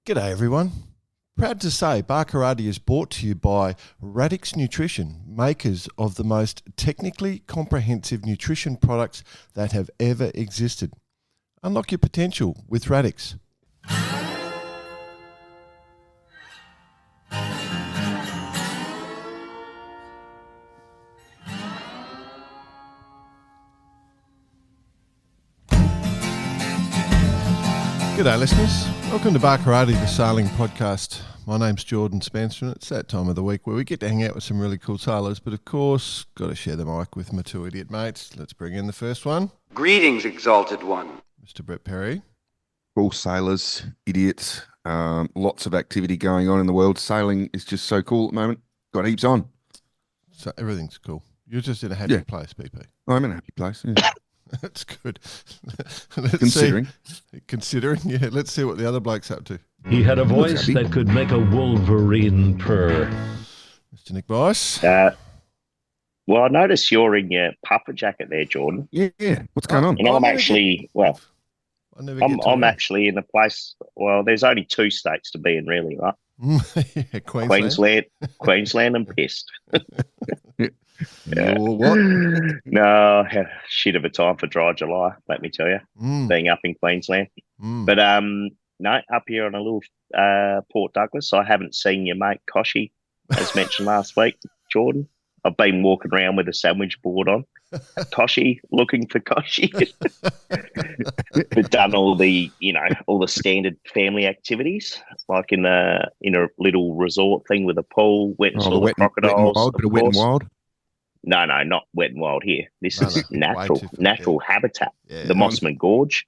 G'day everyone. Proud to say Barkarati is brought to you by Radix Nutrition, makers of the most technically comprehensive nutrition products that have ever existed. Unlock your potential with Radix. G'day listeners. Welcome to Barkarati, the sailing podcast. My name's Jordan Spencer and it's that time of the week where we get to hang out with some really cool sailors, but of course, got to share the mic with my two idiot mates. Let's bring in the first one. Greetings, exalted one. Mr. Brett Perry. All sailors, idiots, lots of activity going on in the world. Sailing is just so cool at the moment. Got heaps on. So everything's cool. You're just in a happy place, BP. I'm in a happy place. Yeah. That's good. Considering, yeah. Let's see what the other bloke's up to. He had a voice that could make a wolverine purr. Mr. Nick Bice. Well, I notice you're in your puffer jacket there, Jordan. Yeah. What's going on? And I'm actually in a place. Well, there's only two states to be in, really, right? Yeah, Queensland, and pissed. Yeah. What? No, shit of a time for dry July, let me tell you. Being up in Queensland, but no, up here on a little Port Douglas. I haven't seen your mate Koshy, as mentioned last week, Jordan. I've been walking around with a sandwich board on. Koshy, looking for Koshy. We've done all the standard family activities, like in a little resort thing with a pool, wet and saw crocodiles. Bit of wet and wild. No, not wet and wild here. This is natural habitat. Yeah. The Mossman Gorge.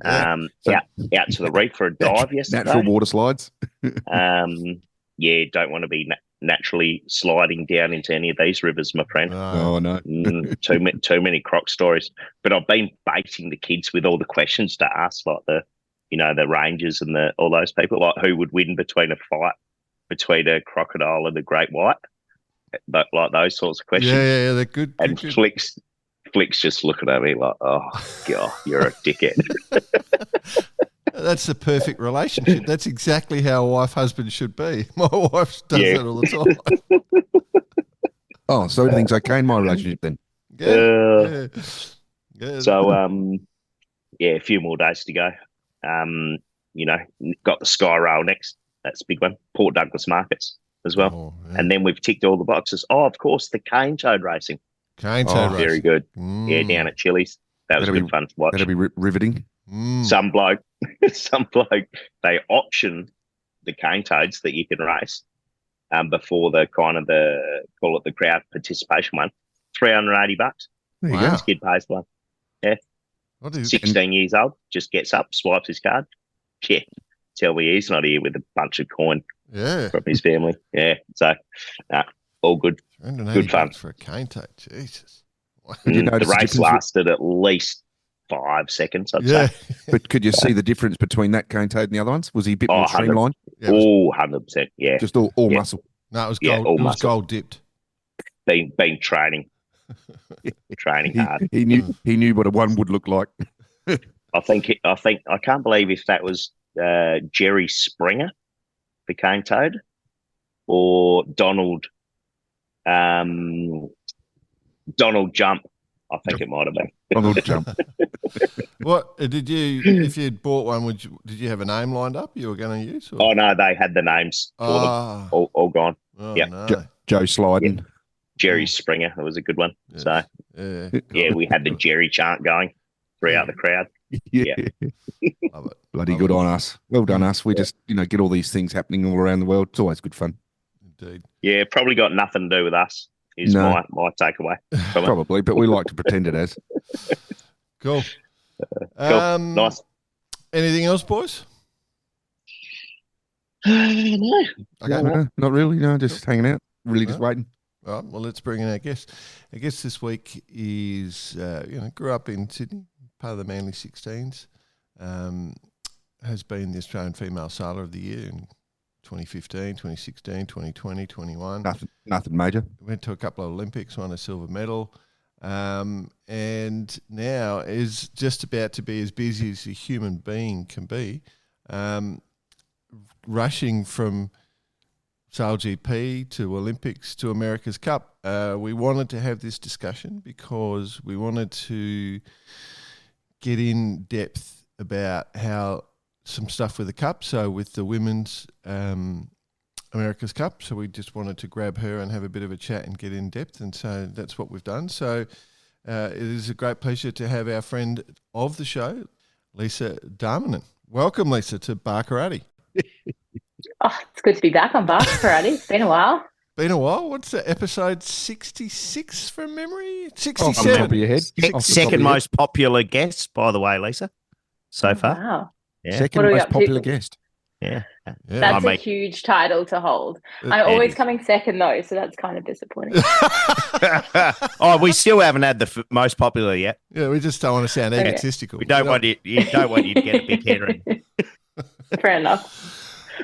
Out to the reef for a dive yesterday. Natural water slides. Don't want to be naturally sliding down into any of these rivers, my friend. Oh no, too many croc stories. But I've been baiting the kids with all the questions to ask, like the rangers and all those people, like who would win between a fight between a crocodile and a great white, but like those sorts of questions. Yeah, they're good. And good. Flick's just looking at me like, oh god, you're a dickhead. That's the perfect relationship. That's exactly how a wife-husband should be. My wife does that all the time. Oh, so everything's okay in my relationship then? Yeah. So, a few more days to go. Got the Sky Rail next. That's a big one. Port Douglas Markets as well. Oh, yeah. And then we've ticked all the boxes. Oh, of course, the cane toad racing. Cane toad racing. Very good. Yeah, down at Chili's. That was good fun to watch. That'll be riveting. Some bloke, they auction the cane toads that you can race before the call it the crowd participation one. $380. There you Wow. go. Kid pays one. Yeah. What is 16 years old, just gets up, swipes his card. Yeah. Tell me he's not here with a bunch of coin from his family. Yeah. So, all good. Good fun. For a cane toad. Jesus. The race lasted at least 5 seconds, I'd say. But could you see the difference between that cane toad and the other ones? Was he a bit more streamlined? 100%, yeah. Just all muscle. No, it was gold. It was gold dipped. Been training hard. He knew what a one would look like. I can't believe if that was Jerry Springer, the cane toad, or Donald Jump. I think it might have been. Donald Jump. What did you? If you'd bought one, did you have a name lined up you were going to use? Or? Oh no, they had the names for them, all gone. Oh, yeah, no. Joe Sliden. Yeah. Jerry Springer, it was a good one. Yes. So we had the Jerry chant going throughout the crowd. Yeah. Love it. Bloody good on us. Well done, us. We just get all these things happening all around the world. It's always good fun. Indeed. Yeah, probably got nothing to do with us. Is my takeaway. Probably, but we like to pretend it has. Cool. Cool. Nice. Anything else, boys? No. Okay. No, not really. No, just hanging out. Really just waiting. All right, well, let's bring in our guest. Our guest this week is, grew up in Sydney, part of the Manly 16s, has been the Australian Female Sailor of the Year in 2015, 2016, 2020, 21. Nothing major. Went to a couple of Olympics, won a silver medal, and now is just about to be as busy as a human being can be. rushing from SailGP to Olympics to America's Cup. We wanted to have this discussion because we wanted to get in depth about how some stuff with the Cup, so with the women's America's Cup. So we just wanted to grab her and have a bit of a chat and get in depth, and so that's what we've done. So it is a great pleasure to have our friend of the show, Lisa Darmanin. Welcome, Lisa, to Bar Karate. Oh, it's good to be back on Bar Karate. It's been a while. Been a while. What's the episode 66 from memory? Off the 67. top of your head. Second most popular guest, by the way, Lisa, so far. Wow. Yeah. Second What are we most up to? popular guest. Yeah. That's I a huge title to hold. I'm always coming second, though, so that's kind of disappointing. Oh, we still haven't had the most popular yet. Yeah, we just don't want to sound Okay. egotistical. We don't want you don't want you to get a big header. Fair enough.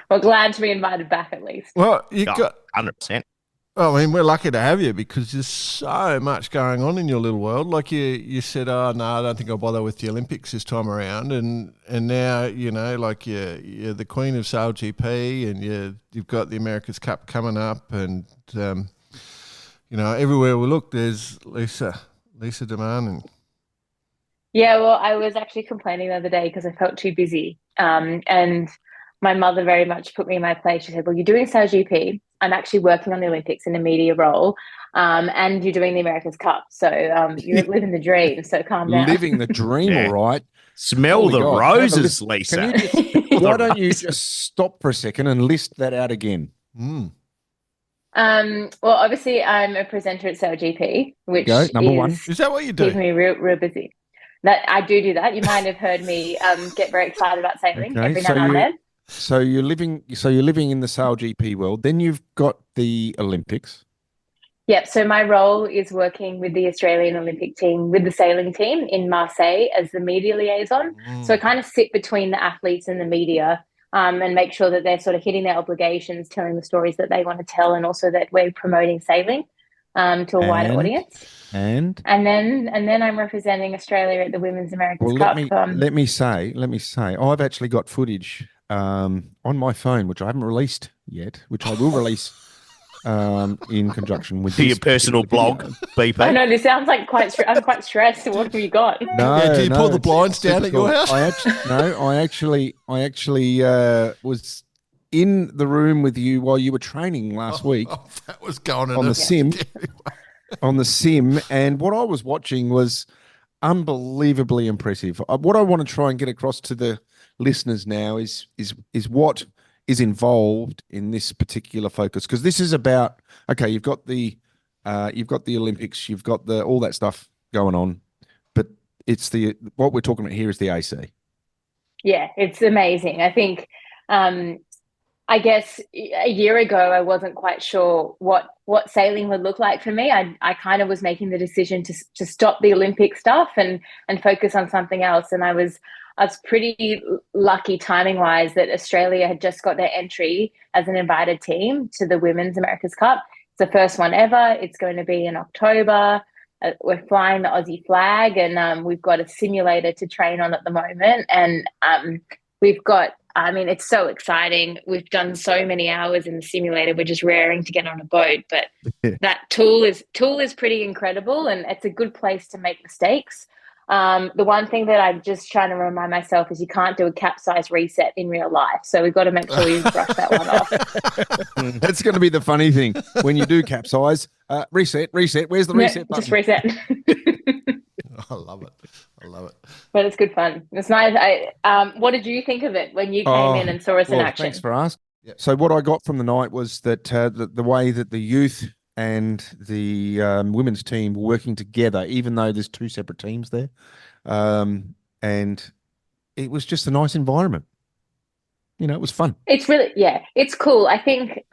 Well, glad to be invited back at least. Well, you got. 100%. Well, I mean, we're lucky to have you because there's so much going on in your little world. Like you said, oh no, I don't think I'll bother with the Olympics this time around, and now like you're the queen of SailGP, and you've got the America's Cup coming up, and everywhere we look, there's Lisa Darmanin. Yeah, well, I was actually complaining the other day because I felt too busy. And my mother very much put me in my place. She said, well, you're doing SailGP. I'm actually working on the Olympics in a media role. And you're doing the America's Cup. So you're living the dream. So calm down. Living the dream, Yeah. all right. Smell Holy the God. Have a roses, listen. Lisa. Why don't you just stop for a second and list that out again? Mm. Well, obviously, I'm a presenter at SailGP, which Number one. Is that what you keeps do? me real busy. That I do that. You might have heard me get very excited about sailing every now and then. So you're living in the SailGP world. Then you've got the Olympics. Yep. So my role is working with the Australian Olympic team, with the sailing team in Marseille as the media liaison. So I kind of sit between the athletes and the media and make sure that they're sort of hitting their obligations, telling the stories that they want to tell, and also that we're promoting sailing to a wider audience. And then I'm representing Australia at the Women's America's Cup. Let me say, I've actually got footage on my phone, which I haven't released yet, which I will release in conjunction with your personal blog, BP. I know this sounds like I'm quite stressed. What have you got? No, do you pull the blinds down at your house? I actually was in the room with you while you were training last week. Oh, that was going on the sim. On the sim, and what I was watching was unbelievably impressive. What I want to try and get across to the listeners now is what is involved in this particular focus, because this is about, okay, you've got the Olympics, you've got all that stuff going on, but it's what we're talking about here is the AC. Yeah, it's amazing. I think I guess a year ago, I wasn't quite sure what sailing would look like for me. I kind of was making the decision to stop the Olympic stuff and focus on something else. And I was pretty lucky timing wise that Australia had just got their entry as an invited team to the Women's America's Cup. It's the first one ever. It's going to be in October. We're flying the Aussie flag, and we've got a simulator to train on at the moment. And we've got, it's so exciting. We've done so many hours in the simulator. We're just raring to get on a boat. But that tool is pretty incredible, and it's a good place to make mistakes. The one thing that I'm just trying to remind myself is you can't do a capsize reset in real life. So we've got to make sure we brush that one off. That's going to be the funny thing. When you do capsize, reset. Where's the reset button? Just reset. I love it. But it's good fun. It's nice. What did you think of it when you came in and saw us in action? Thanks for asking. Yep. So what I got from the night was that the way that the youth and the women's team were working together, even though there's two separate teams there, and it was just a nice environment. It was fun. It's really, it's cool. I think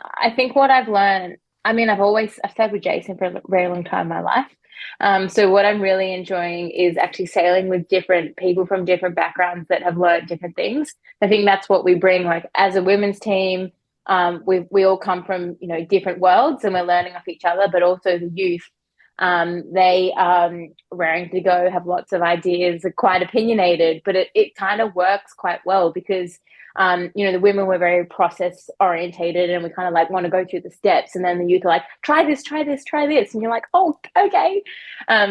what I've learned, I've stayed with Jason for a very long time in my life. So what I'm really enjoying is actually sailing with different people from different backgrounds that have learned different things. I think that's what we bring, like as a women's team. We all come from, different worlds, and we're learning off each other, but also the youth. They raring to go, have lots of ideas, are quite opinionated, but it kind of works quite well because The women were very process orientated, and we kind of like want to go through the steps, and then the youth are like, try this, and you're like, oh, okay.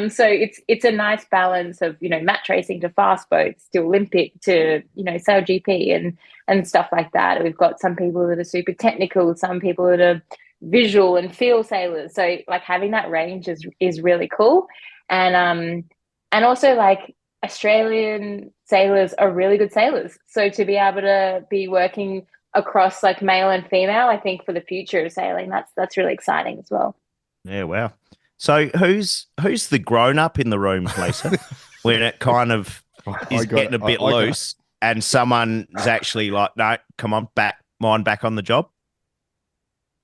So it's a nice balance of mat racing to fast boats to Olympic to SailGP and stuff like that. We've got some people that are super technical, some people that are visual and feel sailors. So like having that range is really cool, and also like Australian sailors are really good sailors. So to be able to be working across like male and female, I think for the future of sailing, that's really exciting as well. Yeah, wow. So who's the grown up in the room, Lisa, when it kind of is getting a bit loose and someone's actually like, no, come on, back on the job?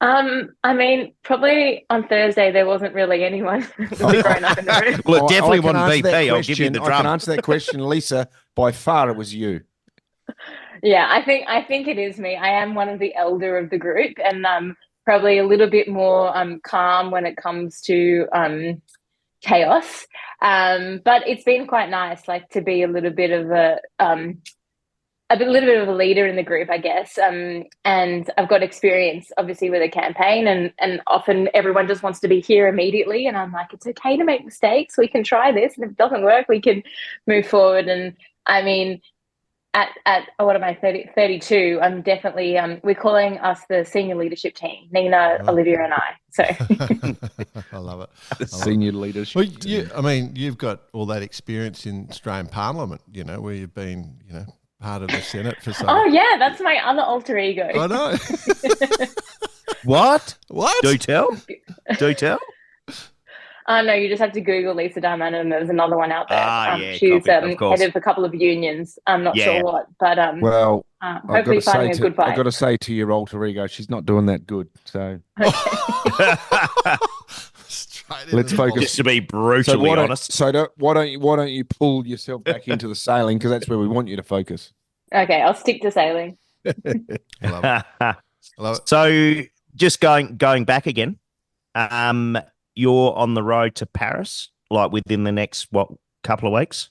I mean, probably on Thursday there wasn't really anyone grown up in the room. Well, it definitely wasn't BP. I'll give you the drum. I can answer that question, Lisa. By far, it was you. Yeah, I think it is me. I am one of the elder of the group, and probably a little bit more calm when it comes to chaos. But it's been quite nice, like to be a little bit of a little bit of a leader in the group, I guess. And I've got experience, obviously, with a campaign, and often everyone just wants to be here immediately. And I'm like, it's okay to make mistakes. We can try this. And if it doesn't work, we can move forward. And I mean, at what am I, 32, I'm definitely, we're calling us the senior leadership team, Nina, Olivia and I. So I love it. The senior leadership Well, you've got all that experience in Australian Parliament, where you've been, part of the Senate for some. Oh yeah, that's my other alter ego. I know. What? What? Do tell. No, you just have to Google Lisa Darmanin, and there's another one out there. She's of head of a couple of unions. I'm not sure what, but hopefully finding a good fight. I've got to say to your alter ego, she's not doing that good. So let's focus. Just to be brutally honest. So why don't you pull yourself back into the sailing, because that's where we want you to focus. Okay, I'll stick to sailing. I love it. So just going back again, you're on the road to Paris, like within the next couple of weeks.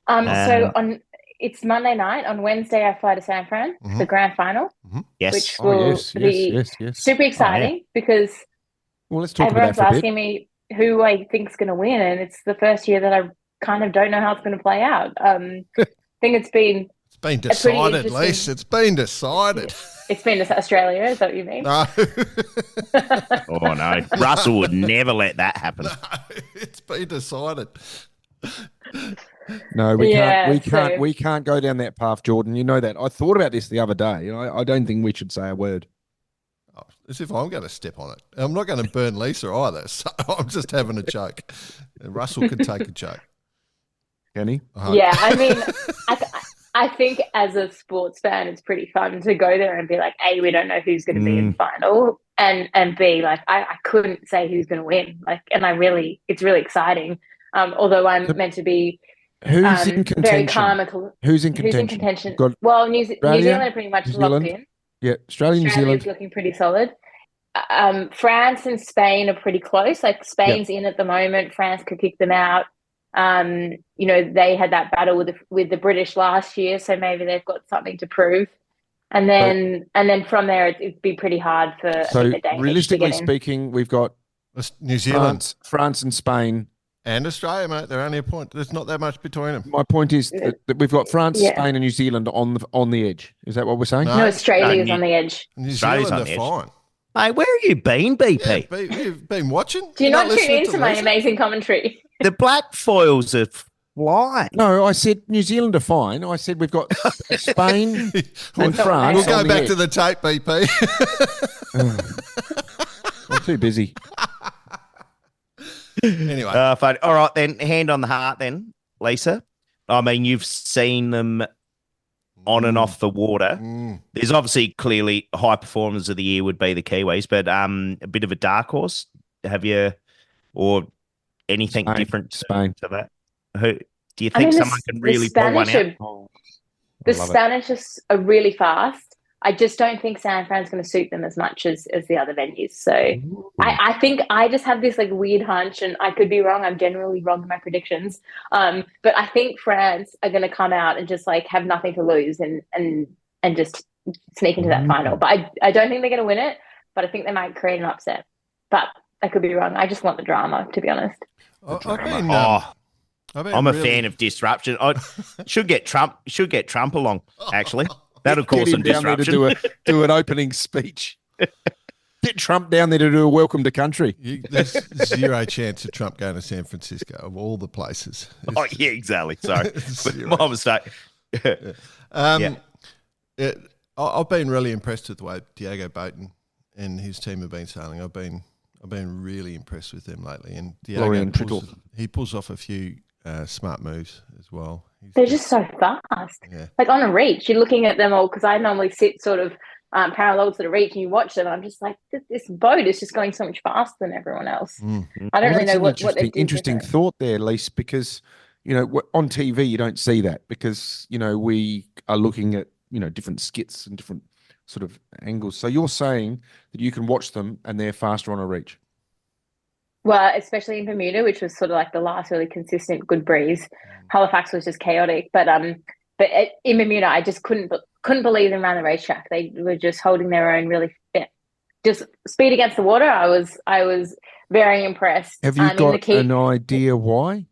So it's Monday night. On Wednesday, I fly to San Fran for the grand final. Mm-hmm. Yes, which will be super exciting because let's talk everyone's about that for a asking me who I think's going to win, and it's the first year that I kind of don't know how it's going to play out. I think it's been decided, Lisa. It's been decided. It's been to Australia. Is that what you mean? No. Oh no, Russell would never let that happen. No, it's been decided. No, we can't go down that path, Jordan. You know that. I thought about this the other day. I don't think we should say a word. As if I'm going to step on it. I'm not going to burn Lisa either. So I'm just having a joke. And Russell can take a joke. Can he? Yeah, I mean, I think as a sports fan, it's pretty fun to go there and be like, A, we don't know who's going to be in the final, and B, like I couldn't say who's going to win. Like, and it's really exciting. Although I'm meant to be who's in contention? Very calm. Who's in contention? Well, New Zealand are pretty much locked in. Yeah, New Zealand is looking pretty solid. France and Spain are pretty close. Like Spain's in at the moment. France could kick them out. They had that battle with the British last year, so maybe they've got something to prove. And then from there, it'd be pretty hard for. So realistically speaking, we've got New Zealand, France, and Spain. And Australia, mate. They're only a point. There's not that much between them. My point is that we've got France, Spain, and New Zealand on the edge. Is that what we're saying? No, Australia's on the edge. New Zealand are fine. Hey, where have you been, BP? Yeah, you've been watching? Do you not tune into my amazing commentary? The black foils are flying. No, I said New Zealand are fine. I said we've got Spain and France. We'll go back to the tape, BP. I'm too busy. Anyway. Fine. All right, then, hand on the heart then, Lisa. I mean, you've seen them on and off the water. There's obviously clearly high performers of the year would be the Kiwis, but a bit of a dark horse. Have you, or anything different to that? Who do you think someone can really pull one out? The Spanish are really fast. I just don't think San Fran's going to suit them as much as the other venues. So I think I just have this like weird hunch, and I could be wrong. I'm generally wrong in my predictions. But I think France are going to come out and just like have nothing to lose and and just sneak into that final. But I don't think they're going to win it, but I think they might create an upset. But I could be wrong. I just want the drama, to be honest. I'm a fan of disruption. I should get Trump along, actually. That'll cause some disruption. Down there to do an opening speech. Get Trump down there to do a welcome to country. There's zero chance of Trump going to San Francisco of all the places. Yeah, exactly. Sorry. My mistake. I've been really impressed with the way Diego Boaton and his team have been sailing. I've been really impressed with them lately. And Diego pulls off a few smart moves as well. They're just so fast. Yeah. Like on a reach, you're looking at them all, because I normally sit sort of parallel to the reach and you watch them, and I'm just like, this boat is just going so much faster than everyone else. I don't really know what they do. Interesting thought there, Lise, because, on TV you don't see that, because, we are looking at, different skits and different sort of angles. So you're saying that you can watch them and they're faster on a reach? Well, especially in Bermuda, which was sort of like the last really consistent good breeze. Halifax was just chaotic, but in Bermuda, I just couldn't believe them around the racetrack. They were just holding their own really fit. Just speed against the water. I was very impressed. Have you got an idea why?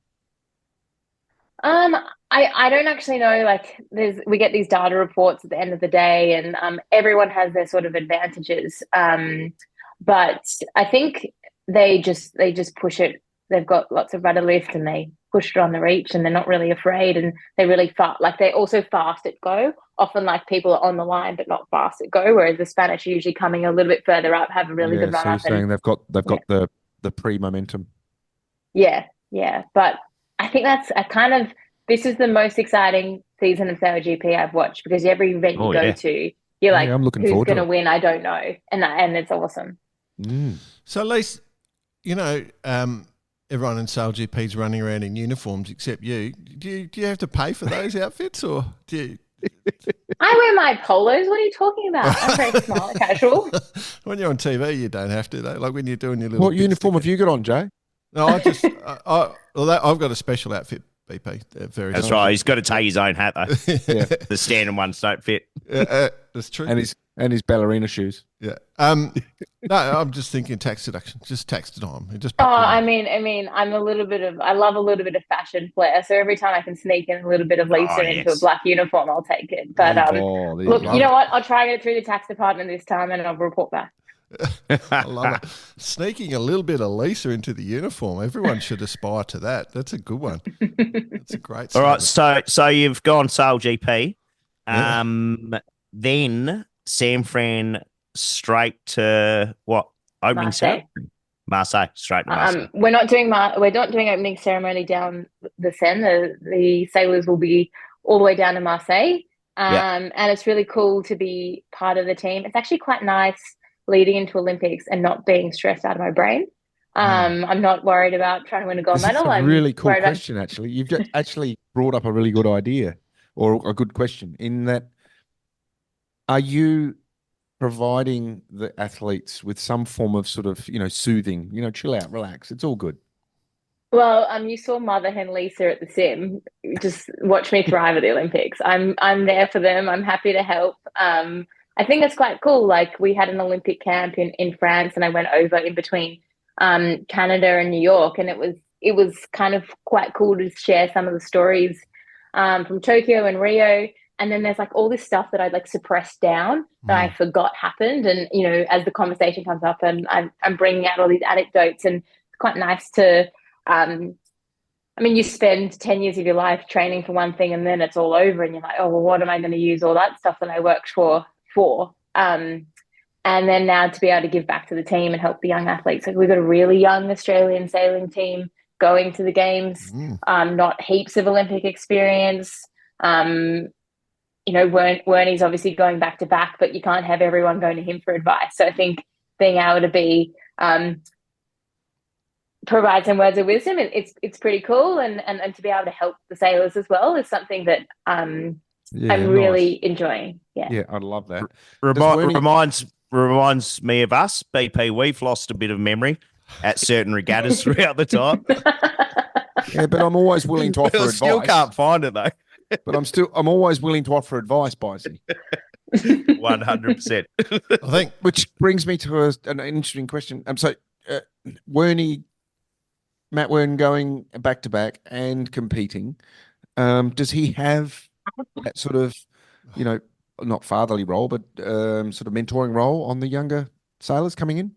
I don't actually know. Like, we get these data reports at the end of the day, and everyone has their sort of advantages. But I think they just push it. They've got lots of rudder lift, and they push it on the reach, and they're not really afraid, and they're really fast. Like, they're also fast at go. Often, like, people are on the line but not fast at go, whereas the Spanish are usually coming a little bit further up, have a really good run so up. You're saying they've got the pre-momentum. Yeah. But I think that's this is the most exciting season of SailGP I've watched, because every event you go to, you're like, I'm looking who's going to win? I don't know, and it's awesome. So, Lise, everyone in SailGP is running around in uniforms except you. Do you have to pay for those outfits, or do you? I wear my polos. What are you talking about? I'm very smart, casual. When you're on TV, you don't have to, though. Like when you're doing your little. What uniform have you got on, Jay? No, I've got a special outfit, BP. That's right. He's got to take his own hat, though. Yeah. The standard ones don't fit. That's true. And his ballerina shoes. Yeah. No, I'm just thinking tax deduction. Just tax time. I mean, I love a little bit of fashion flair. So every time I can sneak in a little bit of Lisa into a black uniform, I'll take it. But look, you know what? I'll try and get it through the tax department this time, and I'll report back. I love it. Sneaking a little bit of Lisa into the uniform. Everyone should aspire to that. That's a good one. That's a great story. All right, so you've gone SailGP. Then San Fran straight to what? Opening ceremony? Marseille, straight to Marseille. We're not doing opening ceremony down the Seine. The sailors will be all the way down to Marseille. And it's really cool to be part of the team. It's actually quite nice leading into Olympics and not being stressed out of my brain. I'm not worried about trying to win a gold medal. It's a really cool question, actually. You've just actually brought up a really good idea, or a good question, in that, are you providing the athletes with some form of sort of, soothing, chill out, relax, it's all good? Well, you saw Mother Hen Lisa at the sim. Just watch me thrive at the Olympics. I'm there for them. I'm happy to help. I think it's quite cool. Like, we had an Olympic camp in France, and I went over in between Canada and New York, and it was kind of quite cool to share some of the stories from Tokyo and Rio. And then there's like all this stuff that I'd like suppressed down that I forgot happened. And, as the conversation comes up, and I'm bringing out all these anecdotes, and it's quite nice to, you spend 10 years of your life training for one thing, and then it's all over, and you're like, oh, well, what am I going to use all that stuff that I worked for? And then now to be able to give back to the team and help the young athletes. Like, we've got a really young Australian sailing team going to the games, not heaps of Olympic experience. Wernie's obviously going back to back, but you can't have everyone going to him for advice. So I think being able to be provide some words of wisdom, it's pretty cool, and to be able to help the sailors as well is something that I'm really enjoying. Yeah, I love that. Reminds me of us, BP. We've lost a bit of memory at certain regattas throughout the time. Yeah, but I'm always willing to offer advice. Still can't find it though. But I'm always willing to offer advice, Bicey. 100%. I think, which brings me to an interesting question. So Matt Wern going back to back and competing. Does he have that sort of, not fatherly role, but sort of mentoring role on the younger sailors coming in?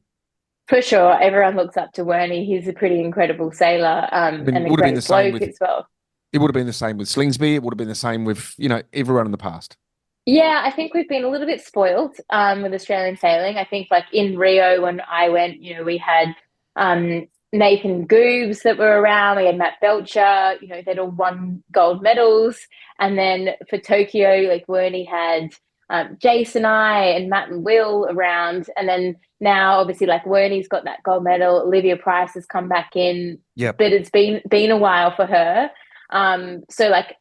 For sure. Everyone looks up to Wernie. He's a pretty incredible sailor and a great bloke as well. It would have been the same with Slingsby. It would have been the same with, everyone in the past. Yeah, I think we've been a little bit spoiled with Australian sailing. I think like in Rio when I went, we had Nathan Goobs that were around. We had Matt Belcher, they'd all won gold medals. And then for Tokyo, like Wernie had Jason and Matt and Will around. And then now obviously like Wernie's got that gold medal. Olivia Price has come back in. Yep. But it's been a while for her. So like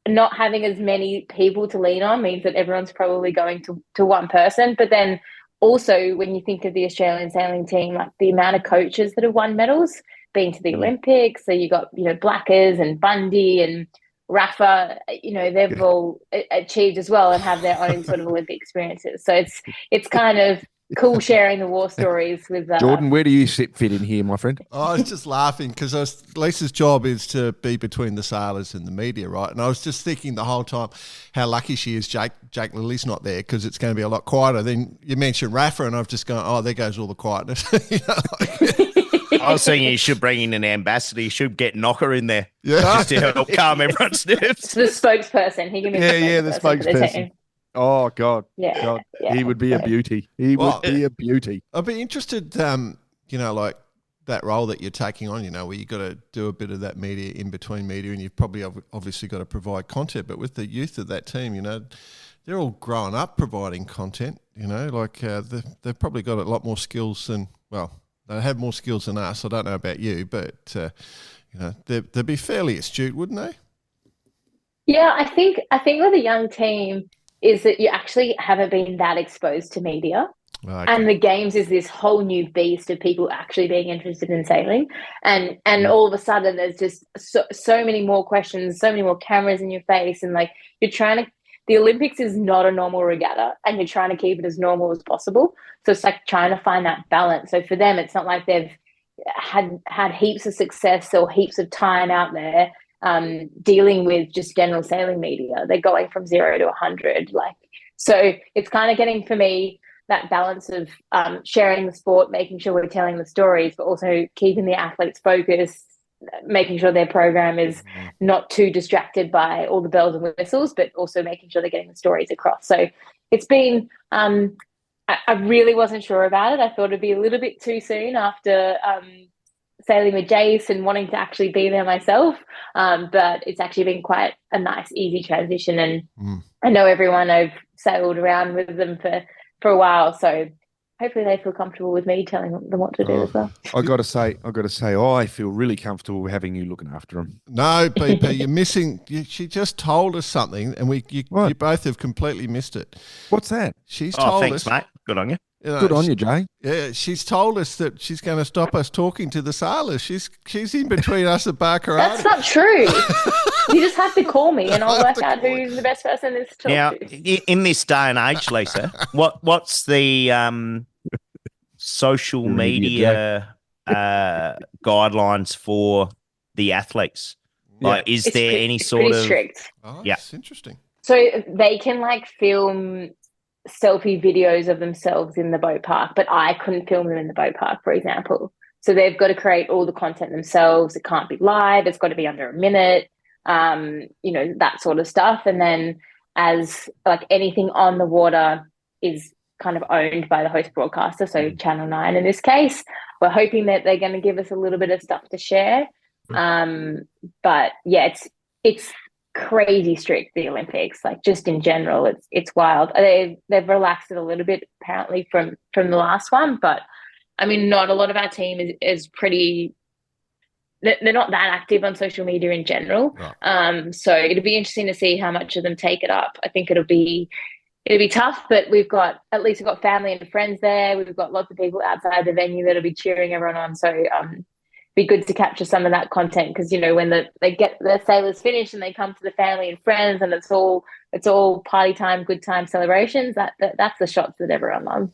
not having as many people to lean on means that everyone's probably going to one person. But then also when you think of the Australian sailing team, like the amount of coaches that have won medals, been to the Olympics. So you got, Blackers and Bundy and Rafa, they've all achieved as well and have their own sort of Olympic experiences. So it's kind of cool sharing the war stories with Jordan. Where do you fit in here, my friend? I was just laughing because Lisa's job is to be between the sailors and the media, right? And I was just thinking the whole time how lucky she is. Jake Lilly's not there because it's going to be a lot quieter. Then you mentioned Rafa, and I've just gone, oh, there goes all the quietness. I was saying you should bring in an ambassador. You should get Knocker in there, just to help calm everyone's nerves. The spokesperson. He can be the spokesperson. Oh God, yeah, God, yeah. he would be a beauty. He would be a beauty. I'd be interested, like that role that you're taking on, where you got to do a bit of that media in between media, and you've probably obviously got to provide content. But with the youth of that team, they're all growing up providing content. They've probably got a lot more skills than they have more skills than us. I don't know about you, but they'd be fairly astute, wouldn't they? Yeah, I think with a young team is that you actually haven't been that exposed to media. Okay. And the games is this whole new beast of people actually being interested in sailing. And all of a sudden there's just so many more questions, so many more cameras in your face. And like the Olympics is not a normal regatta and you're trying to keep it as normal as possible. So it's like trying to find that balance. So for them, it's not like they've had heaps of success or heaps of time out there dealing with just general sailing media. They're going from 0 to 100. So it's kind of getting, for me, that balance of sharing the sport, making sure we're telling the stories, but also keeping the athletes focused, making sure their program is not too distracted by all the bells and whistles, but also making sure they're getting the stories across. So it's been, I really wasn't sure about it. I thought it'd be a little bit too soon after sailing with Jace and wanting to actually be there myself. But it's actually been quite a nice, easy transition. And I know everyone, I've sailed around with them for a while. So hopefully they feel comfortable with me telling them what to do as well. I got to say, I feel really comfortable having you looking after them. No, BP, you're missing. She just told us something, and you both have completely missed it. What's that? She's told thanks, us, mate. Good on you. Good on you, Jay. Yeah, she's told us that she's going to stop us talking to the sailors. She's in between us and Barkarati. That's not true. You just have to call me and I'll work out who's the best person to talk to. In this day and age, Lisa, what's the social media guidelines for the athletes? Is there any sort of strict? Oh, that's interesting. So they can film selfie videos of themselves in the boat park, but I couldn't film them in the boat park, for example. So they've got to create all the content themselves. It can't be live. It's got to be under a minute, that sort of stuff. And then as anything on the water is kind of owned by the host broadcaster, so Channel 9 in this case, we're hoping that they're going to give us a little bit of stuff to share. But yeah, it's crazy strict, the Olympics, just in general. It's wild. They've relaxed it a little bit apparently from the last one, but I mean, not a lot of our team is pretty, they're not that active on social media in general. Right. So it'll be interesting to see how much of them take it up. I think it'll be tough, but we've got family and friends there. We've got lots of people outside the venue that'll be cheering everyone on. So be good to capture some of that content because when they get the sailors finished and they come to the family and friends and it's all party time, good time celebrations. That's the shots that everyone loves.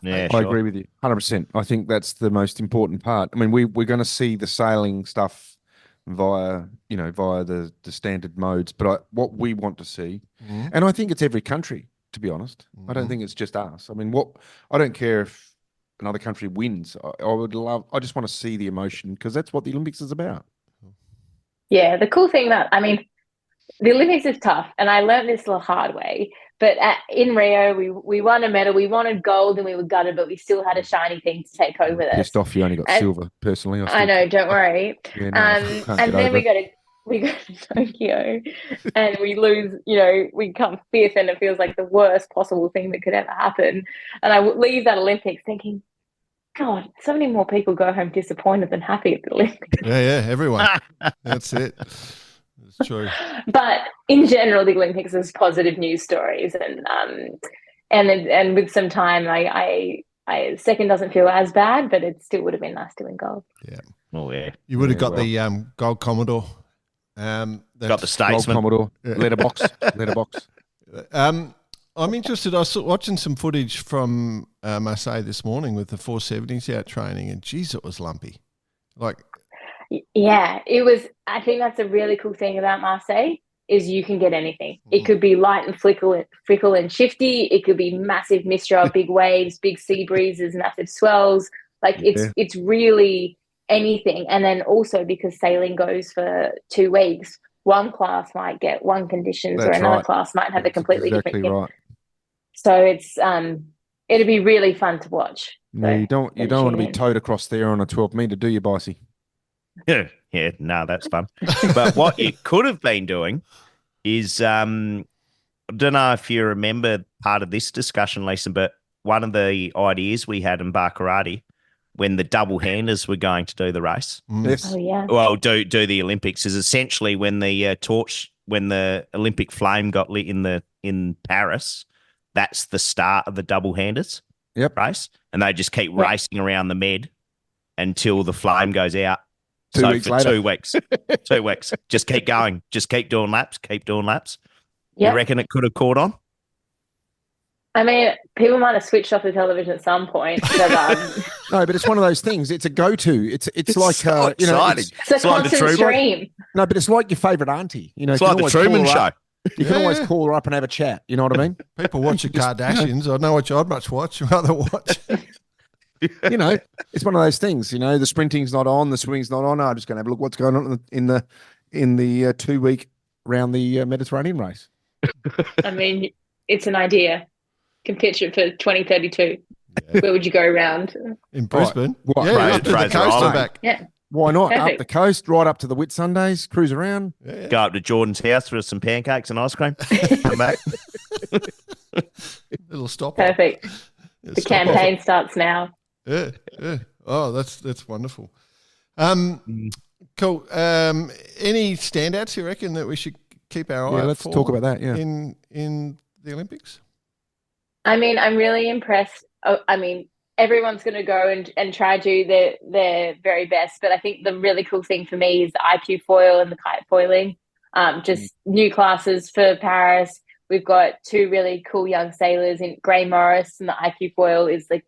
Yeah, I agree with you 100%. I think that's the most important part. I mean, we're going to see the sailing stuff via the standard modes, but what we want to see, and I think it's every country, to be honest. I don't think it's just us. I mean, I don't care if another country wins. I just want to see the emotion because that's what the Olympics is about. Yeah, the cool thing the Olympics is tough, and I learned this the hard way. But in Rio, we won a medal. We wanted gold, and we were gutted, but we still had a shiny thing to take home with us. Pissed off, you only got silver. Personally, I know. Don't worry. Yeah, no, and then we go to Tokyo, and we lose. We come fifth, and it feels like the worst possible thing that could ever happen. And I leave that Olympics thinking, God, so many more people go home disappointed than happy at the Olympics. Yeah, everyone. That's it. It's true. But in general, the Olympics is positive news stories, and with some time, I second doesn't feel as bad, but it still would have been nice to win gold. Yeah. Oh yeah. You would have got the gold Commodore. Got the Statesman. Gold Commodore. Letterbox. I'm interested. I was watching some footage from Marseille this morning with the 470s out training, and geez, it was lumpy. Yeah, it was. I think that's a really cool thing about Marseille is you can get anything. It could be light and fickle and shifty. It could be massive mistral, big waves, big sea breezes, massive swells. It's really anything. And then also because sailing goes for 2 weeks, one class might get one conditions or another class might have a completely different thing. Right. So it's it'd be really fun to watch. No, you don't want to be towed across there on a 12-meter, do you, Bicey? Yeah, no, that's fun. But what you could have been doing is, I don't know if you remember part of this discussion, Lisa, but one of the ideas we had in Baccarati when the double-handers were going to do the race. Yes. Oh, yeah. Well, do the Olympics is essentially when the when the Olympic flame got lit in Paris, that's the start of the double-handers race. And they just keep racing around the Med until the flame goes out. 2 weeks later. 2 weeks. 2 weeks. Just keep going. Just keep doing laps. Yep. You reckon it could have caught on? I mean, people might have switched off the television at some point. But, no, but it's one of those things. It's a go-to. It's like so exciting. It's a constant stream. No, but it's like your favourite auntie. It's like the Truman Show. You can always call her up and have a chat. You know what I mean? People watch the Kardashians. I know what I'd much watch. Rather watch. It's one of those things. The sprinting's not on, the swimming's not on. I'm just going to have a look what's going on in the 2 week around the Mediterranean race. I mean, it's an idea. Can pitch it for 2032. Yeah. Where would you go around? In Brisbane. Right. Up to the coast and back. Yeah. Why not? Perfect. Up the coast, right up to the Whitsundays, cruise around. Yeah. Go up to Jordan's house for some pancakes and ice cream. Come back. Little stop. Perfect. The campaign starts now. Yeah. Oh, that's wonderful. Cool. Any standouts you reckon that we should keep our eye out for? Let's talk about that. Yeah. In the Olympics. I mean, I'm really impressed. I mean, everyone's going to go and try to do their very best, but I think the really cool thing for me is the IQ foil and the kite foiling. Just new classes for Paris. We've got 2 really cool young sailors in Gray Morris, and the IQ foil is the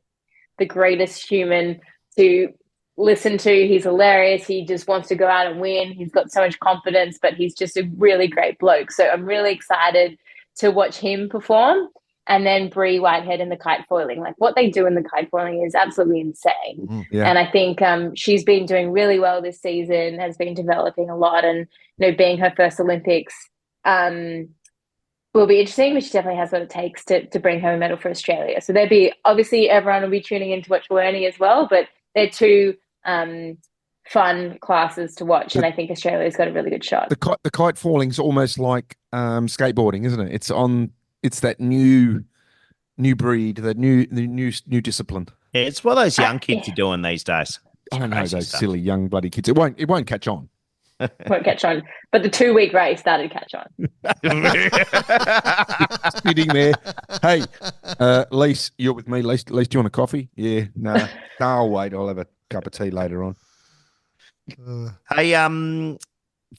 greatest human to listen to. He's hilarious. He just wants to go out and win. He's got so much confidence, but he's just a really great bloke. So I'm really excited to watch him perform. And then Bree Whitehead in the kite foiling. Like what they do in the kite foiling is absolutely insane. Yeah. And I think she's been doing really well this season, has been developing a lot, and being her first Olympics will be interesting, but she definitely has what it takes to bring home a medal for Australia. So obviously everyone will be tuning in to watch Wernie as well, but they're 2 fun classes to watch, and I think Australia's got a really good shot. The kite falling's almost like skateboarding, isn't it? It's that new breed, the new discipline. Yeah, it's what those young kids are doing these days. I don't know those silly young bloody kids. It won't catch on. Won't catch on, but the 2-week race started to catch on. Sitting there, hey, Lise, you're with me. Lise, do you want a coffee? Yeah, no, I'll wait. I'll have a cup of tea later on. Hey,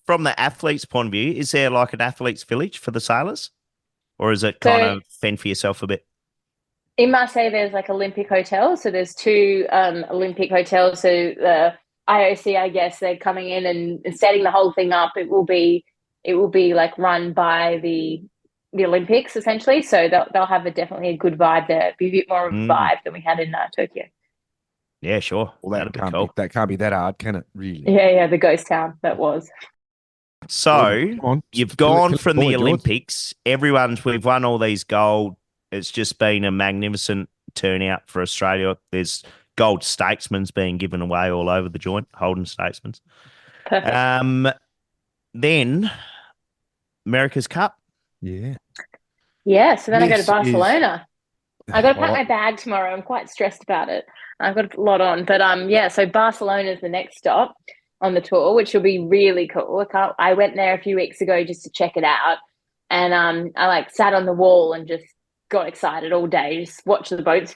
from the athlete's point of view, is there like an athlete's village for the sailors, or is it kind of fend for yourself a bit? In Marseille, there's like Olympic hotels. So there's two Olympic hotels. So the IOC, I guess, they're coming in and setting the whole thing up. It will be like run by the Olympics essentially. So they'll have definitely a good vibe there. It'll be a bit more of a vibe than we had in Tokyo. Yeah, sure. Well, that can't be that hard, can it? Really? Yeah, the ghost town that was. So you've gone from the George. Olympics. We've won all these gold. It's just been a magnificent turnout for Australia. There's gold statesmen's being given away all over the joint, Holden statesmen's. Perfect. Then America's Cup. Yeah. Yeah, so then I go to Barcelona. I got to pack my bag tomorrow. I'm quite stressed about it. I've got a lot on. But so Barcelona is the next stop on the tour, which will be really cool. I went there a few weeks ago just to check it out. And I like sat on the wall and just got excited all day, just watch the boats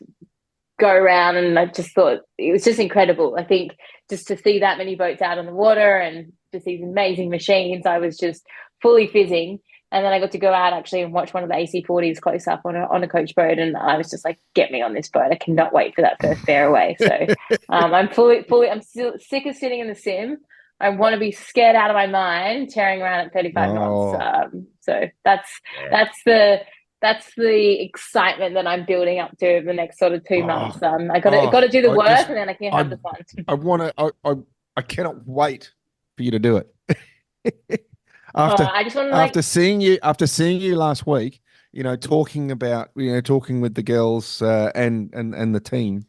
go around. And I just thought it was just incredible. I think just to see that many boats out on the water and just these amazing machines, I was just fully fizzing. And then I got to go out actually and watch one of the AC40s close up on a coach boat, and I was just like, "Get me on this boat! I cannot wait for that first fairway." So I'm I'm still sick of sitting in the sim. I want to be scared out of my mind, tearing around at 35 knots. So that's the excitement that I'm building up to over the next sort of 2 months. I got to do the work, and then I can have the fun. I cannot wait for you to do it. I just want to after seeing you last week, talking with the girls and the team,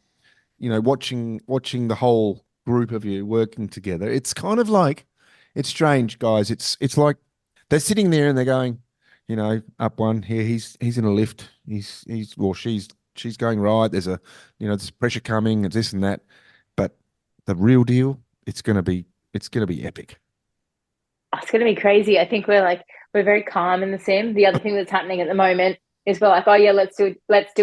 watching the whole group of you working together. It's kind of like, it's strange, guys. It's like they're sitting there and they're going, up one here. He's in a lift. She's going right. There's there's pressure coming. It's this and that. But the real deal, it's gonna be epic. It's going to be crazy. I think we're very calm in the sim. The other thing that's happening at the moment is we're like, oh yeah, let's do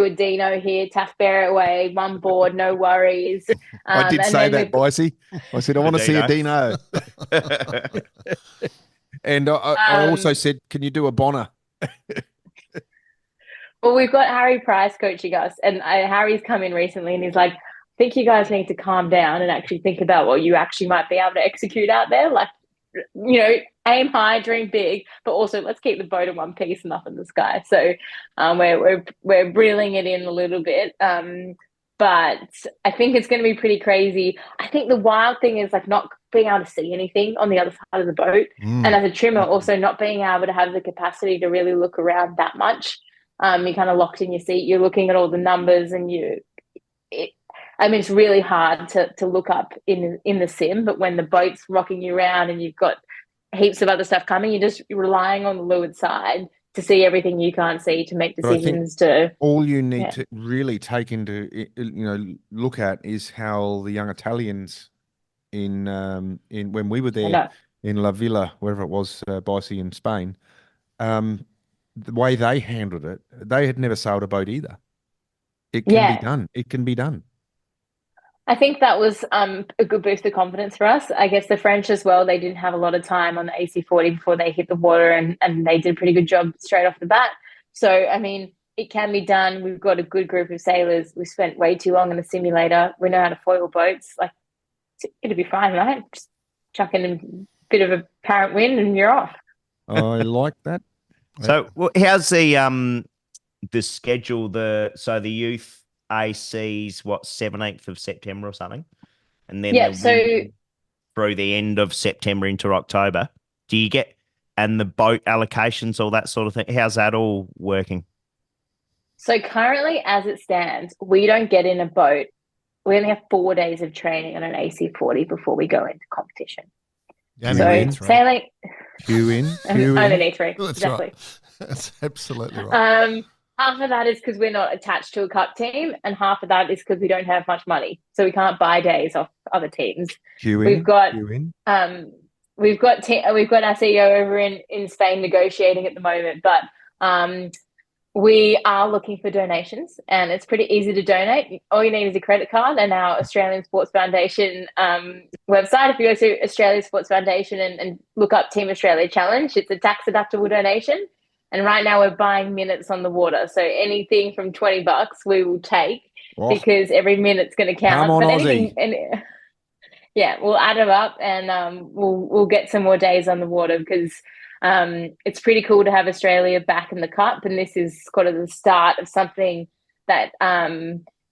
a Dino here, tough bear it away, one board, no worries. I did say that, Bicey. I said I want to see a Dino. And I also said, can you do a Bonner? Well, we've got Harry Price coaching us, and Harry's come in recently, and he's like, I think you guys need to calm down and actually think about what you actually might be able to execute out there. Like, aim high, dream big, but also let's keep the boat in one piece and up in the sky. So we're reeling it in a little bit. But I think it's going to be pretty crazy. I think the wild thing is like not being able to see anything on the other side of the boat. And as a trimmer, also not being able to have the capacity to really look around that much. You're kind of locked in your seat. You're looking at all the numbers and it's really hard to look up in the sim, but when the boat's rocking you around and you've got heaps of other stuff coming, you're just relying on the leeward side to see everything you can't see, to make decisions. All you need to really take into look at is how the young Italians in when we were there in La Villa, wherever it was, Bicey in Spain, the way they handled it, they had never sailed a boat either. It can be done. It can be done. I think that was a good boost of confidence for us. I guess the French as well, they didn't have a lot of time on the AC40 before they hit the water, and they did a pretty good job straight off the bat. So, I mean, it can be done. We've got a good group of sailors. We spent way too long in the simulator. We know how to foil boats. Like, it'll be fine, right? Just chuck in a bit of apparent wind and you're off. I like that. So, how's the schedule? The youth AC's 17th of September or something, and then through the end of September into October. Do you get and the boat allocations, all that sort of thing? How's that all working? So currently, as it stands, we don't get in a boat. We only have 4 days of training on an AC40 before we go into competition. Sailing. Q in. Only need 3. That's exactly. Right. That's absolutely right. Half of that is because we're not attached to a cup team, and half of that is because we don't have much money, so we can't buy days off other teams. We've got our CEO over in Spain negotiating at the moment, but We are looking for donations, and it's pretty easy to donate. All you need is a credit card and our Australian Sports Foundation website. If you go to Australia Sports Foundation and look up Team Australia Challenge, it's a tax-deductible donation. And right now we're buying minutes on the water. So anything from $20 we will take because every minute's going to count. Come on, but Aussie. Yeah, we'll add them up and we'll get some more days on the water because it's pretty cool to have Australia back in the cup, and this is kind of the start of something that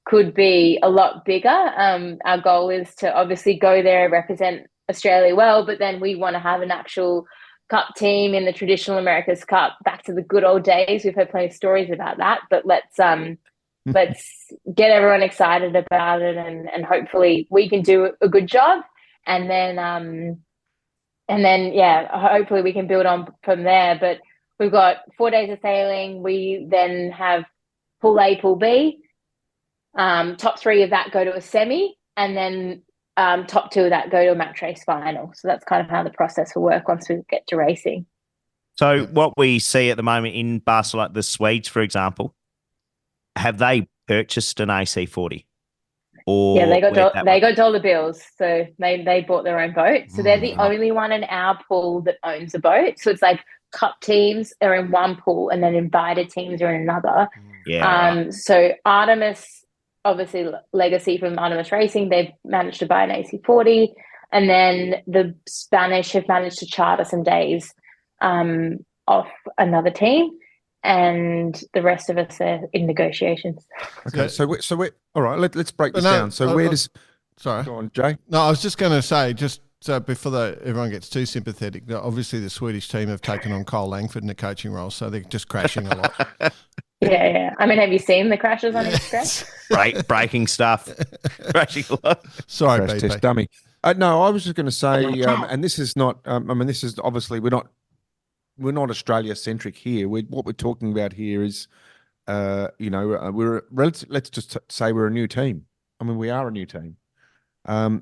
could be a lot bigger. Our goal is to obviously go there and represent Australia well, but then we want to have an actual cup team in the traditional America's Cup, back to the good old days. We've heard plenty of stories about that, but let's get everyone excited about it, and hopefully we can do a good job, and then hopefully we can build on from there. But we've got 4 days of sailing. We then have Pool A, Pool B. Top 3 of that go to a semi, and then top 2 of that go to a match race final. So that's kind of how the process will work once we get to racing. So what we see at the moment in Barcelona, the Swedes, for example, have they purchased an AC40? Or yeah, they got dollar bills, so they bought their own boat. So they're the only one in our pool that owns a boat. So it's like cup teams are in one pool, and then invited teams are in another. Yeah. So Artemis, obviously legacy from Artemis Racing, they've managed to buy an AC40, and then the Spanish have managed to charter some days off another team. And the rest of us are in negotiations. Okay, so we're all right. Let's break this down. So where does? Sorry, go on, Jay. No, I was just going to say, just so before everyone gets too sympathetic, obviously the Swedish team have taken on Cole Langford in the coaching role, so they're just crashing a lot. Yeah. I mean, have you seen the crashes on Instagram? Breaking stuff, crashing a lot. Sorry, Crash BP. test dummy. No, I was just going to say, and this is not. This is obviously we're not Australia centric here. What we're talking about here is, let's just say we're a new team. I mean, we are a new team. How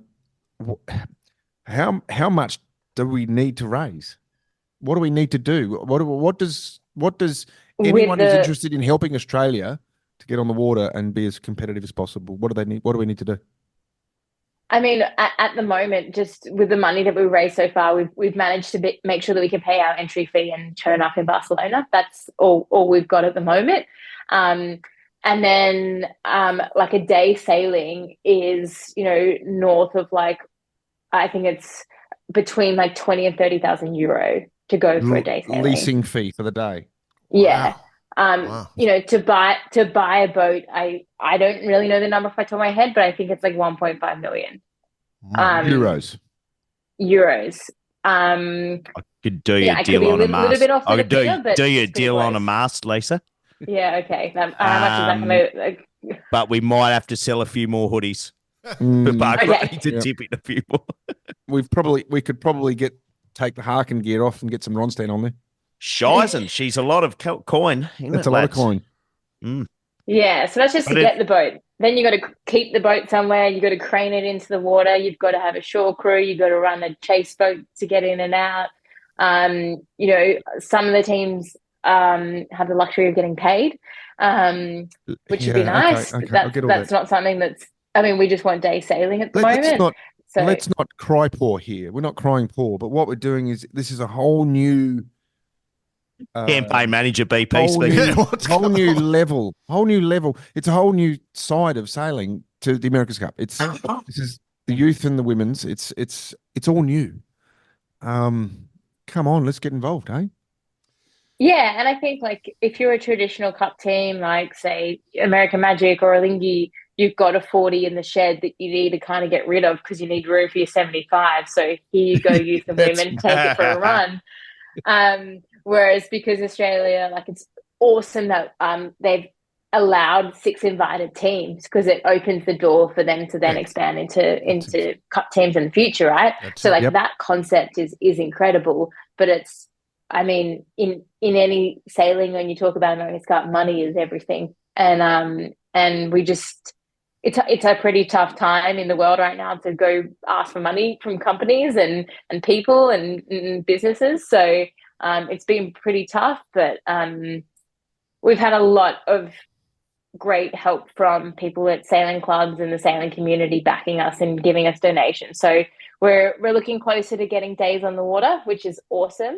much do we need to raise? What do we need to do? What does anyone who's interested in helping Australia to get on the water and be as competitive as possible? What do they need? What do we need to do? I mean, at the moment, just with the money that we've raised so far, we've managed to make sure that we can pay our entry fee and turn up in Barcelona. That's all we've got at the moment. And then like a day sailing is, north of I think it's between like 20 and 30,000 euro to go for a day sailing. Leasing fee for the day. Yeah. Wow. To buy a boat, I don't really know the number off the top of my head, but I think it's like 1.5 million. Euros. I could do your deal on a mast. I could do your deal on a mast, Lisa. Yeah, okay. How much is that going to... But we might have to sell a few more hoodies. To tip it a few more. We could probably take the Harkin gear off and get some Ronstein on there. Shizen, she's a lot of coin. That's a lot of coin. Yeah, so that's just to get the boat. Then you got to keep the boat somewhere. You got to crane it into the water. You've got to have a shore crew. You got to run a chase boat to get in and out. Some of the teams have the luxury of getting paid, which would be nice. Okay. That's not something that's. I mean, we just want day sailing at the moment. Let's not cry poor here. We're not crying poor, but what we're doing is this is a whole new campaign manager BP speaking. Whole new level. It's a whole new side of sailing to the America's Cup. This is the youth and the women's. It's all new. Come on, let's get involved, eh? Yeah, and I think if you're a traditional cup team, like say American Magic or Alinghi, you've got a 40 in the shed that you need to kind of get rid of because you need room for your 75. So here you go, youth and women, take it for a run. Whereas because Australia, it's awesome that they've allowed 6 invited teams because it opens the door for them to then expand into cup teams in the future, right? That concept is incredible. But it's, I mean, in any sailing, when you talk about America's Cup, money is everything. And we just, it's a pretty tough time in the world right now to go ask for money from companies and people and businesses. So it's been pretty tough, but we've had a lot of great help from people at sailing clubs and the sailing community backing us and giving us donations. So we're looking closer to getting days on the water, which is awesome.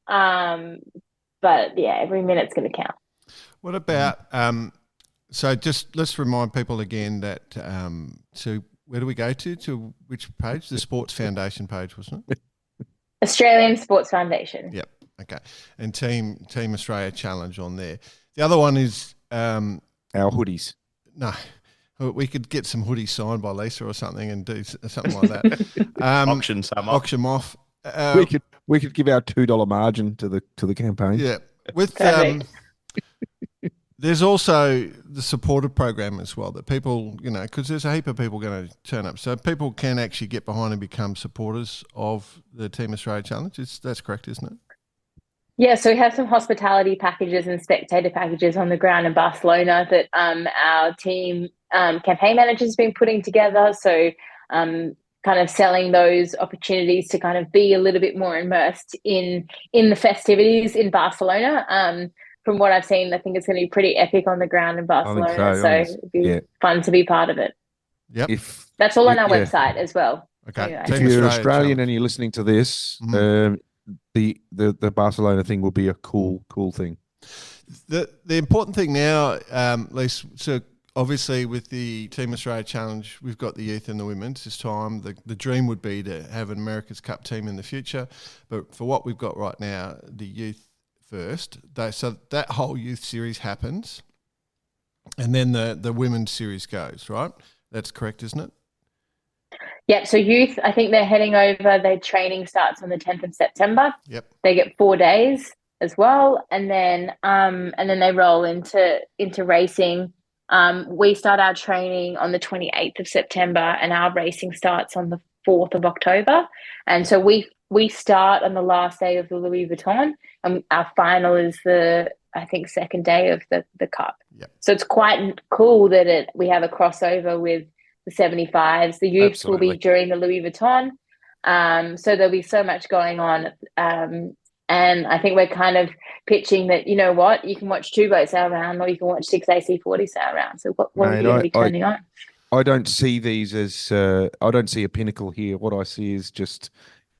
But yeah, every minute's going to count. What about so just let's remind people again that so where do we go to which page? The Sports Foundation page, wasn't it? Australian Sports Foundation. Yep. Okay. And Team Australia Challenge on there. The other one is our hoodies. No. We could get some hoodies signed by Lisa or something and do something like that. Auction some off. Auction off. We could give our $2 margin to the campaign. Yeah. With there's also the supporter program as well that people, because there's a heap of people going to turn up. So people can actually get behind and become supporters of the Team Australia Challenge. That's correct, isn't it? Yeah, so we have some hospitality packages and spectator packages on the ground in Barcelona that our team campaign manager's been putting together. So kind of selling those opportunities to kind of be a little bit more immersed in the festivities in Barcelona. From what I've seen, I think it's going to be pretty epic on the ground in Barcelona. So it'd be fun to be part of it. Yep. That's all on our website as well. Okay. Anyway. If you're Australian and you're listening to this, the Barcelona thing will be a cool thing. The important thing now, Lisa, so obviously with the Team Australia Challenge, we've got the youth and the women's this time. The dream would be to have an America's Cup team in the future. But for what we've got right now, the youth first. So that whole youth series happens and then the women's series goes, right? That's correct, isn't it? Yeah, so youth, I think they're heading over. Their training starts on the 10th of September. Yep. They get 4 days as well, and then they roll into racing. We start our training on the 28th of September, and our racing starts on the 4th of October. And so we start on the last day of the Louis Vuitton, and our final is the second day of the Cup. Yep. So it's quite cool that we have a crossover with the 75s. The youths will be during the Louis Vuitton. So there'll be so much going on. And I think we're kind of pitching that, you know what, you can watch 2 boats sail around or you can watch 6 AC40 sail around. So what are you going to be turning on? I don't see these as, I don't see a pinnacle here. What I see is just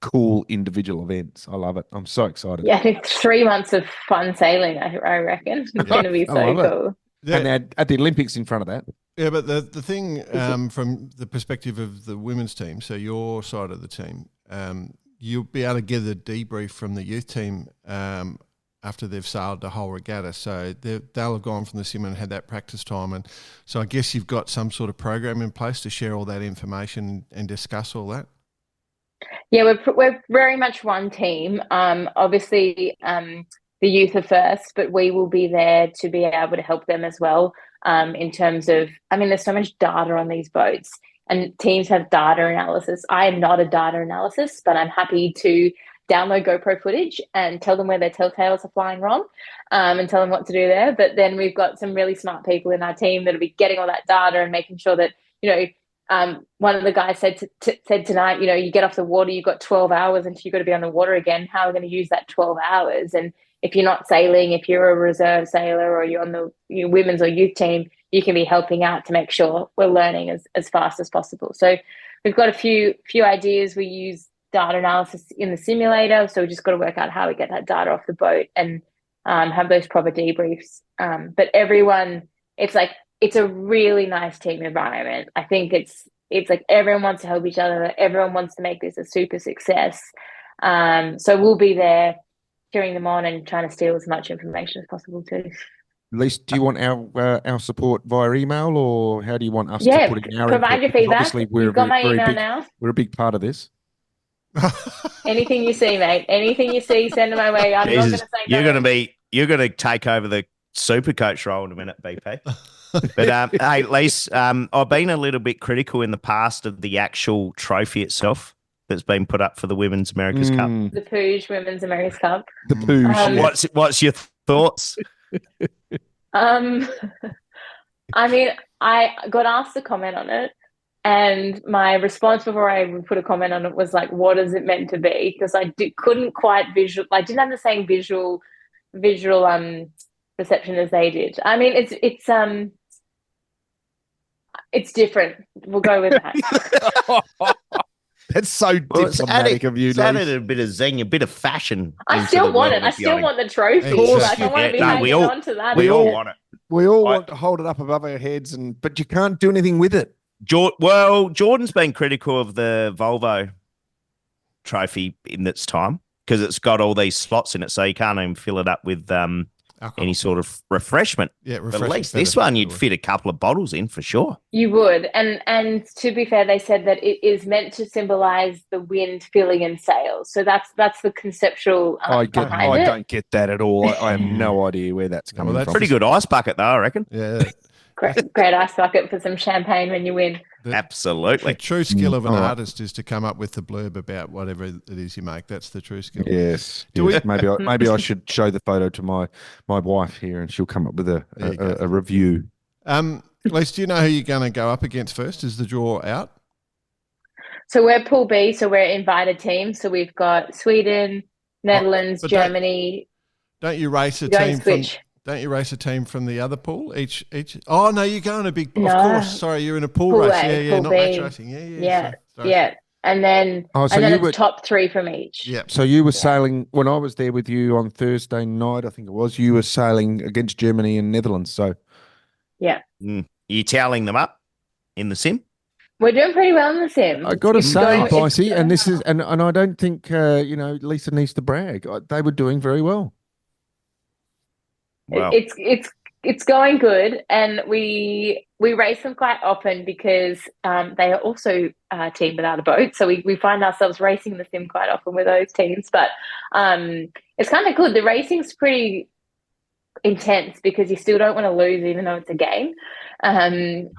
cool individual events. I love it. I'm so excited. Yeah, I think 3 months of fun sailing, I reckon. It's going to be so cool. Yeah. And at the Olympics in front of that. Yeah, but the thing from the perspective of the women's team, so your side of the team, you'll be able to get a debrief from the youth team after they've sailed the whole regatta. So they'll have gone from the sim and had that practice time. And so I guess you've got some sort of program in place to share all that information and discuss all that. Yeah, we're very much one team. Obviously, the youth are first, but we will be there to be able to help them as well. In terms of, there's so much data on these boats and teams have data analysis. I am not a data analysis, but I'm happy to download GoPro footage and tell them where their telltales are flying wrong and tell them what to do there. But then we've got some really smart people in our team that'll be getting all that data and making sure that, one of the guys said tonight, you get off the water, you've got 12 hours until you've got to be on the water again. How are we going to use that 12 hours? And if you're not sailing, if you're a reserve sailor or you're on the women's or youth team, you can be helping out to make sure we're learning as fast as possible. So we've got a few ideas. We use data analysis in the simulator, so we just got to work out how we get that data off the boat and have those proper debriefs. But everyone, it's a really nice team environment. I think it's like everyone wants to help each other. Everyone wants to make this a super success. So we'll be there cheering them on and trying to steal as much information as possible too. Lisa, do you want our support via email, or how do you want us to put in our provide input? your feedback. Obviously, You've got my email now. We're a big part of this. Anything you see, mate. Anything you see, send it my way. I'm not going to say no. You're going to take over the super coach role in a minute, BP. But hey, Lisa, I've been a little bit critical in the past of the actual trophy itself that's been put up for the Women's America's Cup. The Pooge Women's America's Cup. The Pooge. What's your thoughts? I got asked to comment on it, and my response before I even put a comment on it was like, "What is it meant to be?" Because I couldn't quite visual. I didn't have the same visual reception as they did. I mean, it's different. We'll go with that. That's so diplomatic of you, It's added Lisa. a bit of zing, a bit of fashion. I into still the want world it. I of still yachting. want the trophy. Exactly. Like, I want to be hanging on to that. We all want it. We all want to hold it up above our heads, but you can't do anything with it. Jordan's been critical of the Volvo trophy in its time because it's got all these slots in it, so you can't even fill it up with any sort of refreshment. Yeah, But at least this one you'd fit a couple of bottles in for sure. You would. And to be fair, they said that it is meant to symbolize the wind filling in sails. So that's the conceptual I behind it. don't get that at all. I have no idea where that's coming that's from. Pretty good ice bucket though, I reckon. Yeah. Great ice bucket for some champagne when you win. Absolutely. The true skill of an artist is to come up with the blurb about whatever it is you make. That's the true skill. Yes. Maybe I should show the photo to my wife here, and she'll come up with a review. Lisa, do you know who you're going to go up against first? Is the draw out? So we're Pool B, so we're invited teams. So we've got Sweden, Netherlands, Germany. Don't you race a Go team and switch. Don't you race a team from the other pool? Each. Oh no, you're going a big. No. Of course. Sorry, you're in a pool Pool race. A, Not Pool B. match racing. Sorry. Yeah. And then So it's top 3 from each. Yeah. So you were sailing when I was there with you on Thursday night, I think it was. You were sailing against Germany and Netherlands. So Yeah. Are you toweling them up in the sim? We're doing pretty well in the sim. I got to say, It's Bicey, going and this is, well. and I don't think Lisa needs to brag. They were doing very well. Wow. It's going good, and we race them quite often because they are also a team without a boat. So we find ourselves racing the sim quite often with those teams. But it's kind of good. The racing's pretty intense because you still don't want to lose, even though it's a game. And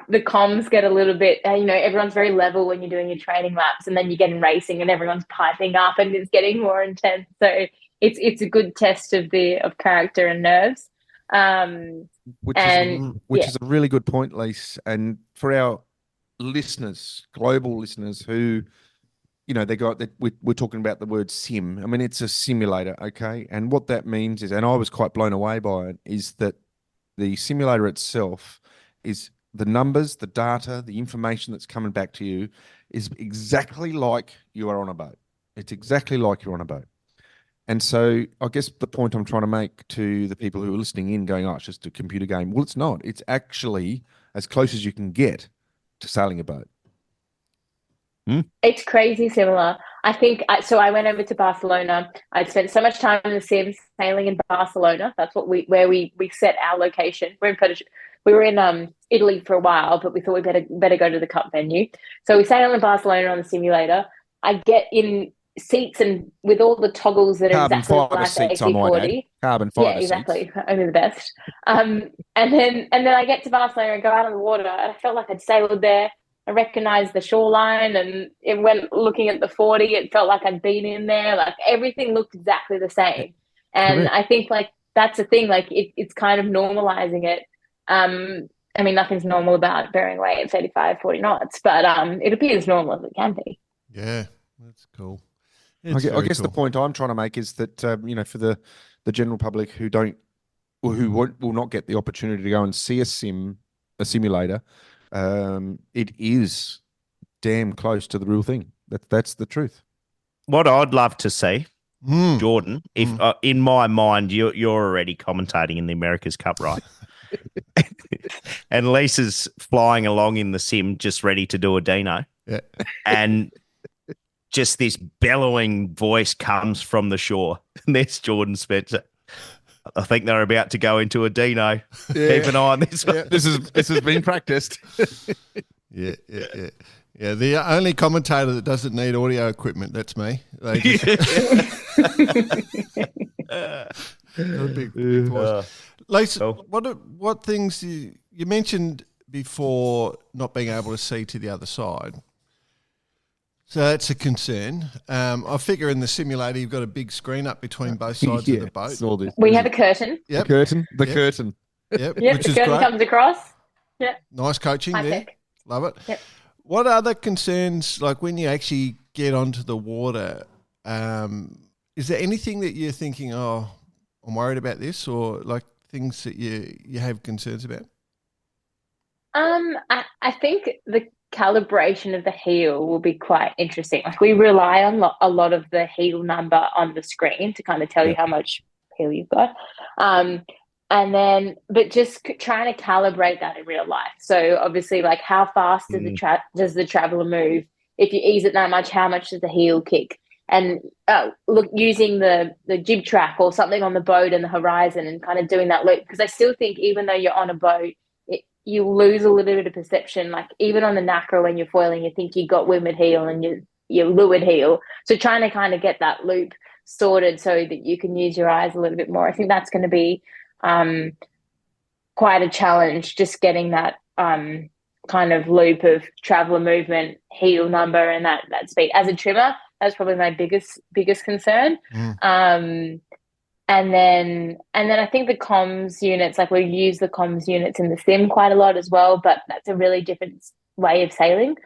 the comms get a little bit, everyone's very level when you're doing your training laps, and then you get in racing and everyone's piping up and it's getting more intense. So it's a good test of character and nerves. Which is a really good point, Lise. And for our listeners, global listeners who, we're talking about the word sim. I mean, it's a simulator, okay? And what that means is, and I was quite blown away by it, is that the simulator itself is the numbers, the data, the information that's coming back to you is exactly like you are on a boat. It's exactly like you're on a boat. And so I guess the point I'm trying to make to the people who are listening in going, it's just a computer game. Well, it's not. It's actually as close as you can get to sailing a boat. It's crazy similar. I think, so I went over to Barcelona. I'd spent so much time in the Sims sailing in Barcelona. That's where we set our location. We were in Italy for a while, but we thought we better go to the Cup venue. So we sailed in Barcelona on the simulator. I get in seats and with all the toggles that are exactly like the AC40. Carbon fiber. Yeah, exactly. Seats. Only the best. And then I get to Barcelona and go out on the water, and I felt like I'd sailed there. I recognized the shoreline, and it went looking at the 40. It felt like I'd been in there. Like everything looked exactly the same. And correct. I think like that's the thing. Like it's kind of normalizing it. I mean, nothing's normal about bearing away at 35, 40 knots, but it appears normal as it can be. Yeah, that's cool. I guess the point I'm trying to make is that for the general public who don't or who will not get the opportunity to go and see a simulator, it is damn close to the real thing. That's the truth. What I'd love to see, Jordan, if in my mind you're already commentating in the America's Cup, right? And Lisa's flying along in the sim, just ready to do a Dino, and just this bellowing voice comes from the shore. And there's Jordan Spencer. I think they're about to go into a Dino. Yeah. Keep an eye on this one. Yeah. This has been practiced. Yeah. The only commentator that doesn't need audio equipment, that's me. Big Lisa, what things you mentioned before not being able to see to the other side? So that's a concern. I figure in the simulator you've got a big screen up between both sides of the boat. We have a curtain. Yep. The curtain. Yep. Which the curtain comes across. Yep. Nice coaching there. Love it. Yep. What other concerns, like when you actually get onto the water, is there anything that you're thinking, I I'm worried about this, or like things that you have concerns about? I think the calibration of the heel will be quite interesting. Like we rely on a lot of the heel number on the screen to kind of tell you how much heel you've got. But just trying to calibrate that in real life. So obviously, like how fast does the traveler move? If you ease it that much, how much does the heel kick? And using the jib track or something on the boat and the horizon and kind of doing that loop. Because I still think even though you're on a boat, you lose a little bit of perception. Like even on the knacker when you're foiling, you think you got windward heel and you're leeward heel. So trying to kind of get that loop sorted so that you can use your eyes a little bit more. I think that's going to be quite a challenge, just getting that kind of loop of traveler movement, heel number, and that speed. As a trimmer, that's probably my biggest concern. And then I think the comms units, like we use the comms units in the sim quite a lot as well, but that's a really different way of sailing.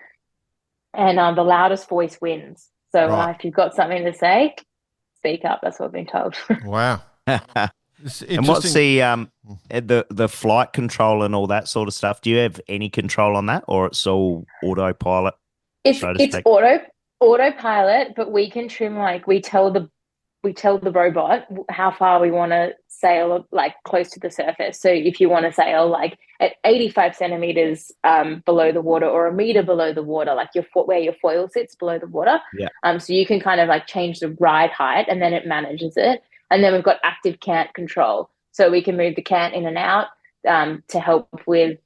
And the loudest voice wins. So if you've got something to say, speak up. That's what I've been told. Wow. And what's the flight control and all that sort of stuff? Do you have any control on that, or it's all autopilot? It's autopilot, but we can trim, like we tell the robot how far we want to sail, like close to the surface. So if you want to sail like at 85 centimeters below the water or a meter below the water, like where your foil sits below the water. Yeah. So you can kind of like change the ride height and then it manages it. And then we've got active cant control. So we can move the cant in and out to help with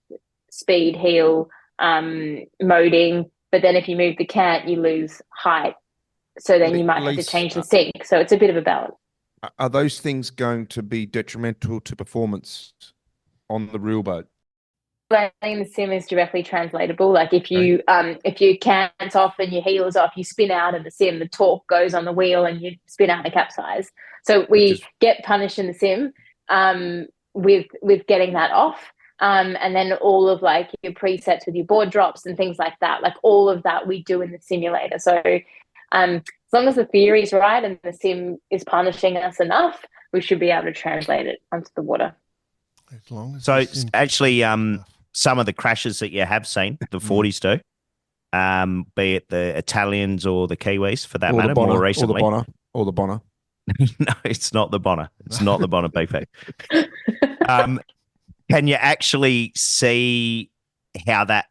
speed, heel, moding. But then if you move the cant, you lose height. So then you might have to change the sink. So it's a bit of a balance. Are those things going to be detrimental to performance on the real boat? The sim is directly translatable. Like if you cant's off and your heel is off, you spin out in the sim, the torque goes on the wheel and you spin out and capsize. So we get punished in the sim with getting that off. And then all of like your presets with your board drops and things like that, like all of that we do in the simulator. So as long as the theory is right and the sim is punishing us enough, we should be able to translate it onto the water. As long as so it's actually some of the crashes that you have seen, the 40s do, be it the Italians or the Kiwis for that matter, more recently. Or the Bonner. No, it's not the Bonner. It's not the Bonner BP. Can you actually see how that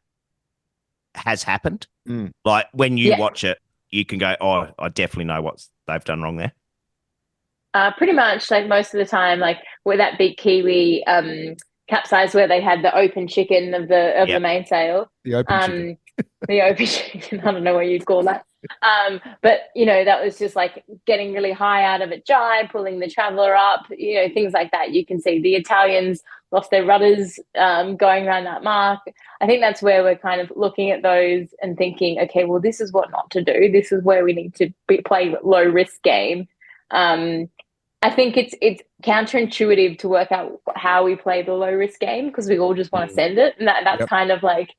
has happened? Like when you watch it, you can go, oh, I definitely know what they've done wrong there. Pretty much, like most of the time, like where that big Kiwi capsize where they had the open chicken of the mainsail. The open chicken. The open chicken. I don't know what you'd call that. But that was just like getting really high out of a jibe, pulling the traveler up, things like that. You can see the Italians lost their rudders going around that mark. I think that's where we're kind of looking at those and thinking, okay, well, this is what not to do. This is where we need to play low risk game. I think it's counterintuitive to work out how we play the low risk game because we all just want to send it. And that's kind of like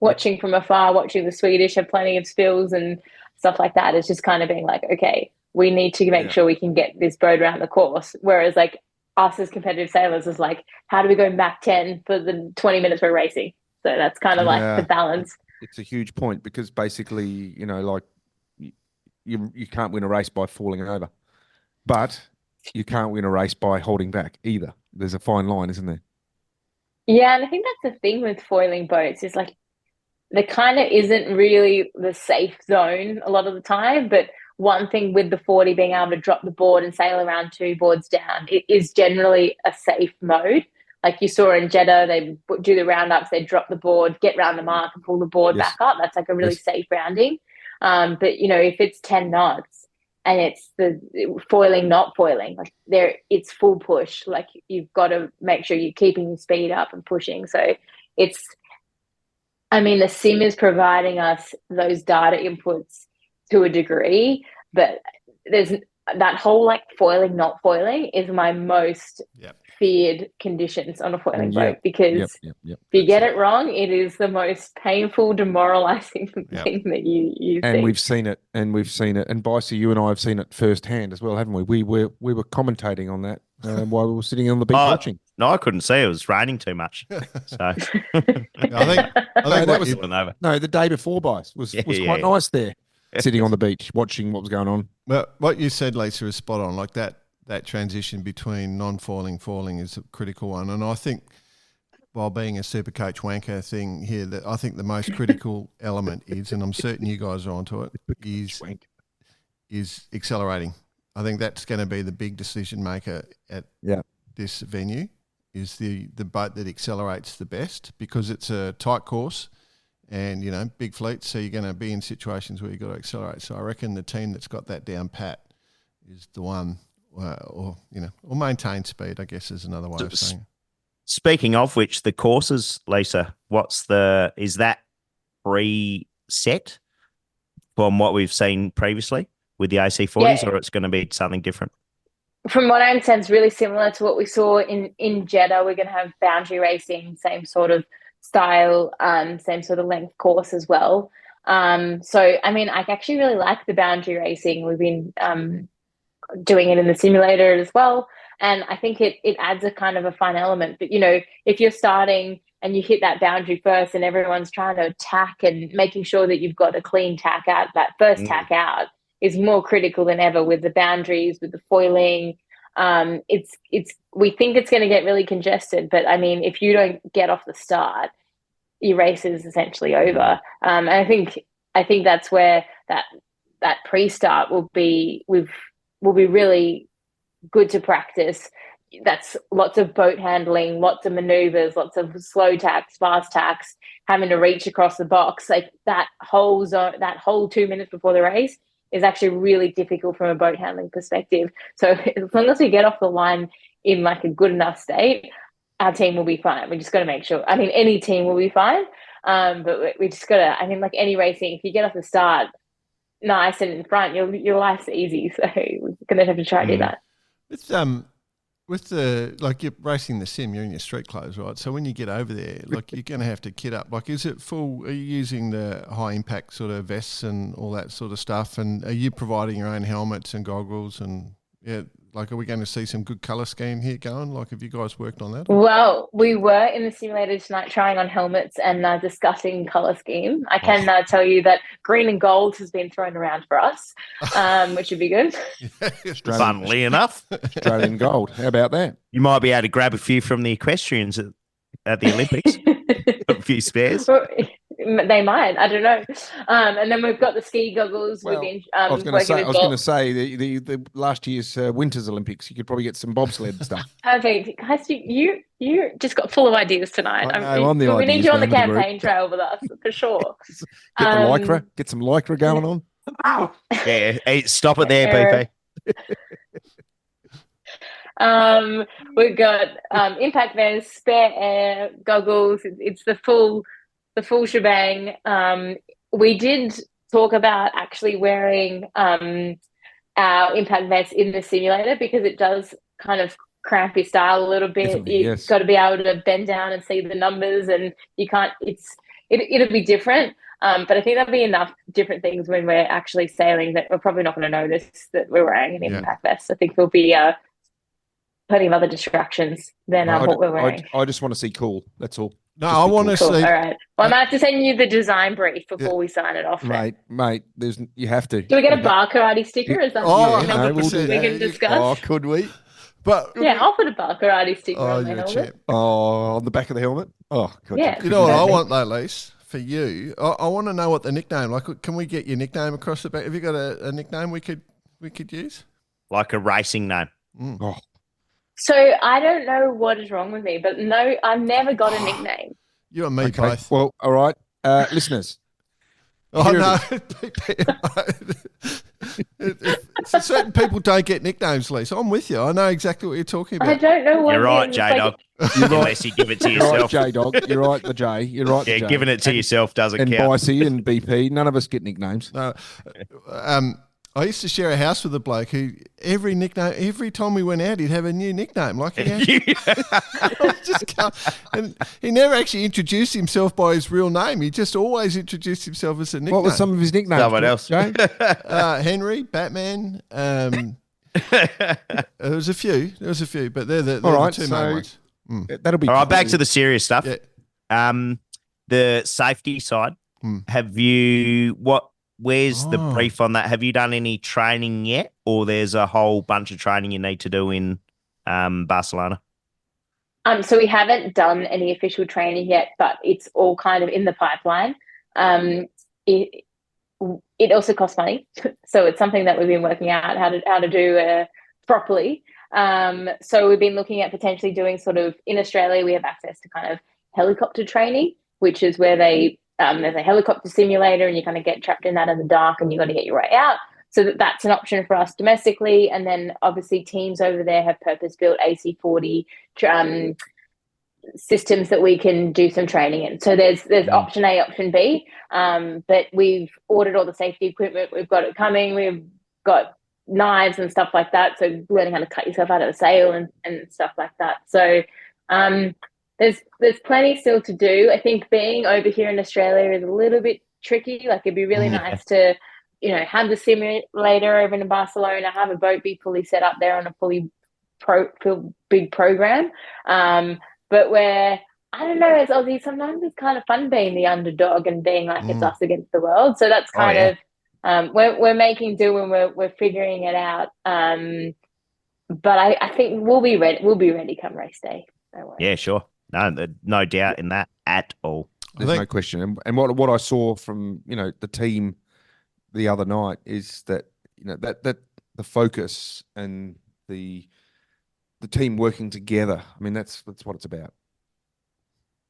watching from afar, watching the Swedish have plenty of spills and stuff like that. It's just kind of being like, okay, we need to make sure we can get this boat around the course. Whereas like us as competitive sailors is like, how do we go Mach 10 for the 20 minutes we're racing? So that's kind of like the balance. It's a huge point because basically, like you can't win a race by falling over, but you can't win a race by holding back either. There's a fine line, isn't there? Yeah, and I think that's the thing with foiling boats is like there kind of isn't really the safe zone a lot of the time, but one thing with the 40 being able to drop the board and sail around 2 boards down, it is generally a safe mode. Like you saw in Jeddah, they do the roundups, they drop the board, get round the mark and pull the board back up. That's like a really safe rounding. But, if it's 10 knots and it's the foiling, not foiling, like it's full push. Like you've got to make sure you're keeping the speed up and pushing. So the sim is providing us those data inputs to a degree, but there's that whole like foiling, not foiling is my most feared conditions on a foiling boat because if you get it wrong, it is the most painful, demoralizing thing that you see. And we've seen it. And Bicey, you and I have seen it firsthand as well, haven't we? We were commentating on that while we were sitting on the beach watching. No, I couldn't see. It was raining too much. So I think that was over. No, the day before, boys, was quite nice there, sitting on the beach watching what was going on. Well, what you said, Lisa, is spot on. Like that transition between non-falling, falling is a critical one. And I think, while being a super coach wanker thing here, that I think the most critical element is, and I'm certain you guys are onto it, is accelerating. I think that's going to be the big decision maker at this venue, is the boat that accelerates the best, because it's a tight course and, big fleet. So you're going to be in situations where you've got to accelerate. So I reckon the team that's got that down pat is the one, or maintain speed, I guess, is another way of saying it. Speaking of which, the courses, Lisa, is that preset from what we've seen previously with the AC40s, or it's going to be something different? From what I understand, it's really similar to what we saw in Jeddah. We're going to have boundary racing, same sort of style, same sort of length course as well. So, I mean, I actually really like the boundary racing. We've been doing it in the simulator as well. And I think it adds a kind of a fun element. But, if you're starting and you hit that boundary first and everyone's trying to tack and making sure that you've got a clean tack out, that first tack out is more critical than ever with the boundaries, with the foiling. We think it's going to get really congested. But, I mean, if you don't get off the start, your race is essentially over. And I think that's where that pre-start will be really good to practice. That's lots of boat handling, lots of maneuvers, lots of slow tacks, fast tacks, having to reach across the box. Like that whole 2 minutes before the race is actually really difficult from a boat handling perspective. So as long as we get off the line in like a good enough state, our team will be fine. We just got to make sure. I mean, any team will be fine, but we just got to. I mean, like any racing, if you get off the start nice and in front, your life's easy. So we're going to have to try to do that. With you're racing the sim, you're in your street clothes, right? So when you get over there, like you're going to have to kit up. Like, is it full? Are you using the high impact sort of vests and all that sort of stuff? And are you providing your own helmets and goggles? And are we going to see some good colour scheme here going? Like, have you guys worked on that? Well, we were in the simulator tonight trying on helmets and discussing colour scheme. I can tell you that green and gold has been thrown around for us, which would be good. Funnily enough. Australian gold. How about that? You might be able to grab a few from the equestrians at the Olympics. A few spares. Well, they might. I don't know. And then we've got the ski goggles. Well, I was going to say the last year's Winters Olympics. You could probably get some bobsled stuff. Perfect, guys. You just got full of ideas tonight. We need you on the campaign trail with us for sure. Get the lycra. Get some lycra going on. Yeah. Hey, stop it there, PP. We've got impact vests, spare air, goggles. It's the full shebang. We did talk about actually wearing our impact vests in the simulator because it does kind of cramp your style a little bit. You've got to be able to bend down and see the numbers, and you can't. It'll be different. But I think there'll be enough different things when we're actually sailing that we're probably not going to notice that we're wearing an impact vest. I think there'll be plenty of other distractions than what we're wearing. I just want to see cool. That's all. No, I want to see. All right. Well, I might have to send you the design brief before we sign it off. Mate, you have to. Do we get a bar karate sticker? Is that we'll do we can discuss? Oh, could we? But I'll put a bar karate sticker on my helmet. On the back of the helmet? Oh, God. Yeah. You know what I want though, Lise? For you, I want to know what the nickname. Like, can we get your nickname across the back? Have you got a nickname we could use? Like a racing name. Oh. So I don't know what is wrong with me, but no, I've never got a nickname. You and me both. Well, all right, listeners. No, certain people don't get nicknames, Lisa. I'm with you. I know exactly what you're talking about. I don't know what. You're right, J-Dog. Unless you give it to yourself. You're right, J-Dog. You're right, the J. You're right, the J. Giving it to yourself doesn't and count. Bicey and BP, none of us get nicknames. No. I used to share a house with a bloke who every time we went out, he'd have a new nickname. Like and he never actually introduced himself by his real name. He just always introduced himself as a nickname. What was some of his nicknames? Someone else. Jay? Henry, Batman. There was a few, but they're the two main ones. That'll be all right. Back to the serious stuff. Yeah. The safety side. Have you Where's the brief on that? Have you done any training yet, or there's a whole bunch of training you need to do in Barcelona? So we haven't done any official training yet, but it's all kind of in the pipeline. It also costs money, so it's something that we've been working out how to do properly. So we've been looking at potentially doing sort of, in Australia we have access to kind of helicopter training, which is where there's a helicopter simulator and you kind of get trapped in that in the dark and you got to get your way out. So that's an option for us domestically. And then obviously teams over there have purpose-built AC-40 systems that we can do some training in. So there's option A, option B. But we've ordered all the safety equipment. We've got it coming. We've got knives and stuff like that. So learning how to cut yourself out of a sail and stuff like that. So there's plenty still to do. I think being over here in Australia is a little bit tricky. Like, it'd be really nice to, have the simulator over in Barcelona, have a boat be fully set up there on a fully big program. But I don't know, as Aussies, sometimes it's kind of fun being the underdog and being like it's us against the world. So that's kind of we're making do and we're figuring it out. But I think we'll be ready. We'll be ready come race day. Don't worry. Yeah, sure. No doubt in that at all. There's no question. And what I saw from the team the other night is that that the focus and the team working together. I mean, that's what it's about.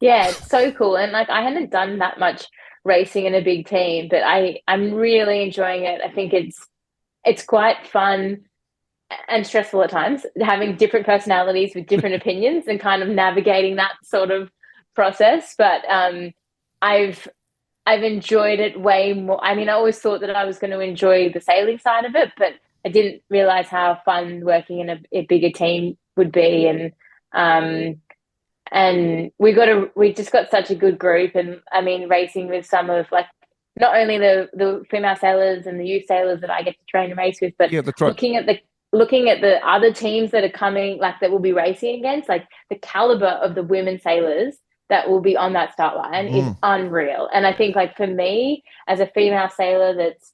Yeah, it's so cool. And like, I hadn't done that much racing in a big team, but I'm really enjoying it. I think it's quite fun and stressful at times, having different personalities with different opinions and kind of navigating that sort of process. But I've enjoyed it way more. I mean, I always thought that I was going to enjoy the sailing side of it, but I didn't realize how fun working in a bigger team would be. And we just got such a good group. And I mean, racing with some of, like, not only the female sailors and the youth sailors that I get to train and race with, but looking at the other teams that are coming, like, that will be racing against, like, the caliber of the women sailors that will be on that start line is unreal. And I think, like, for me as a female sailor that's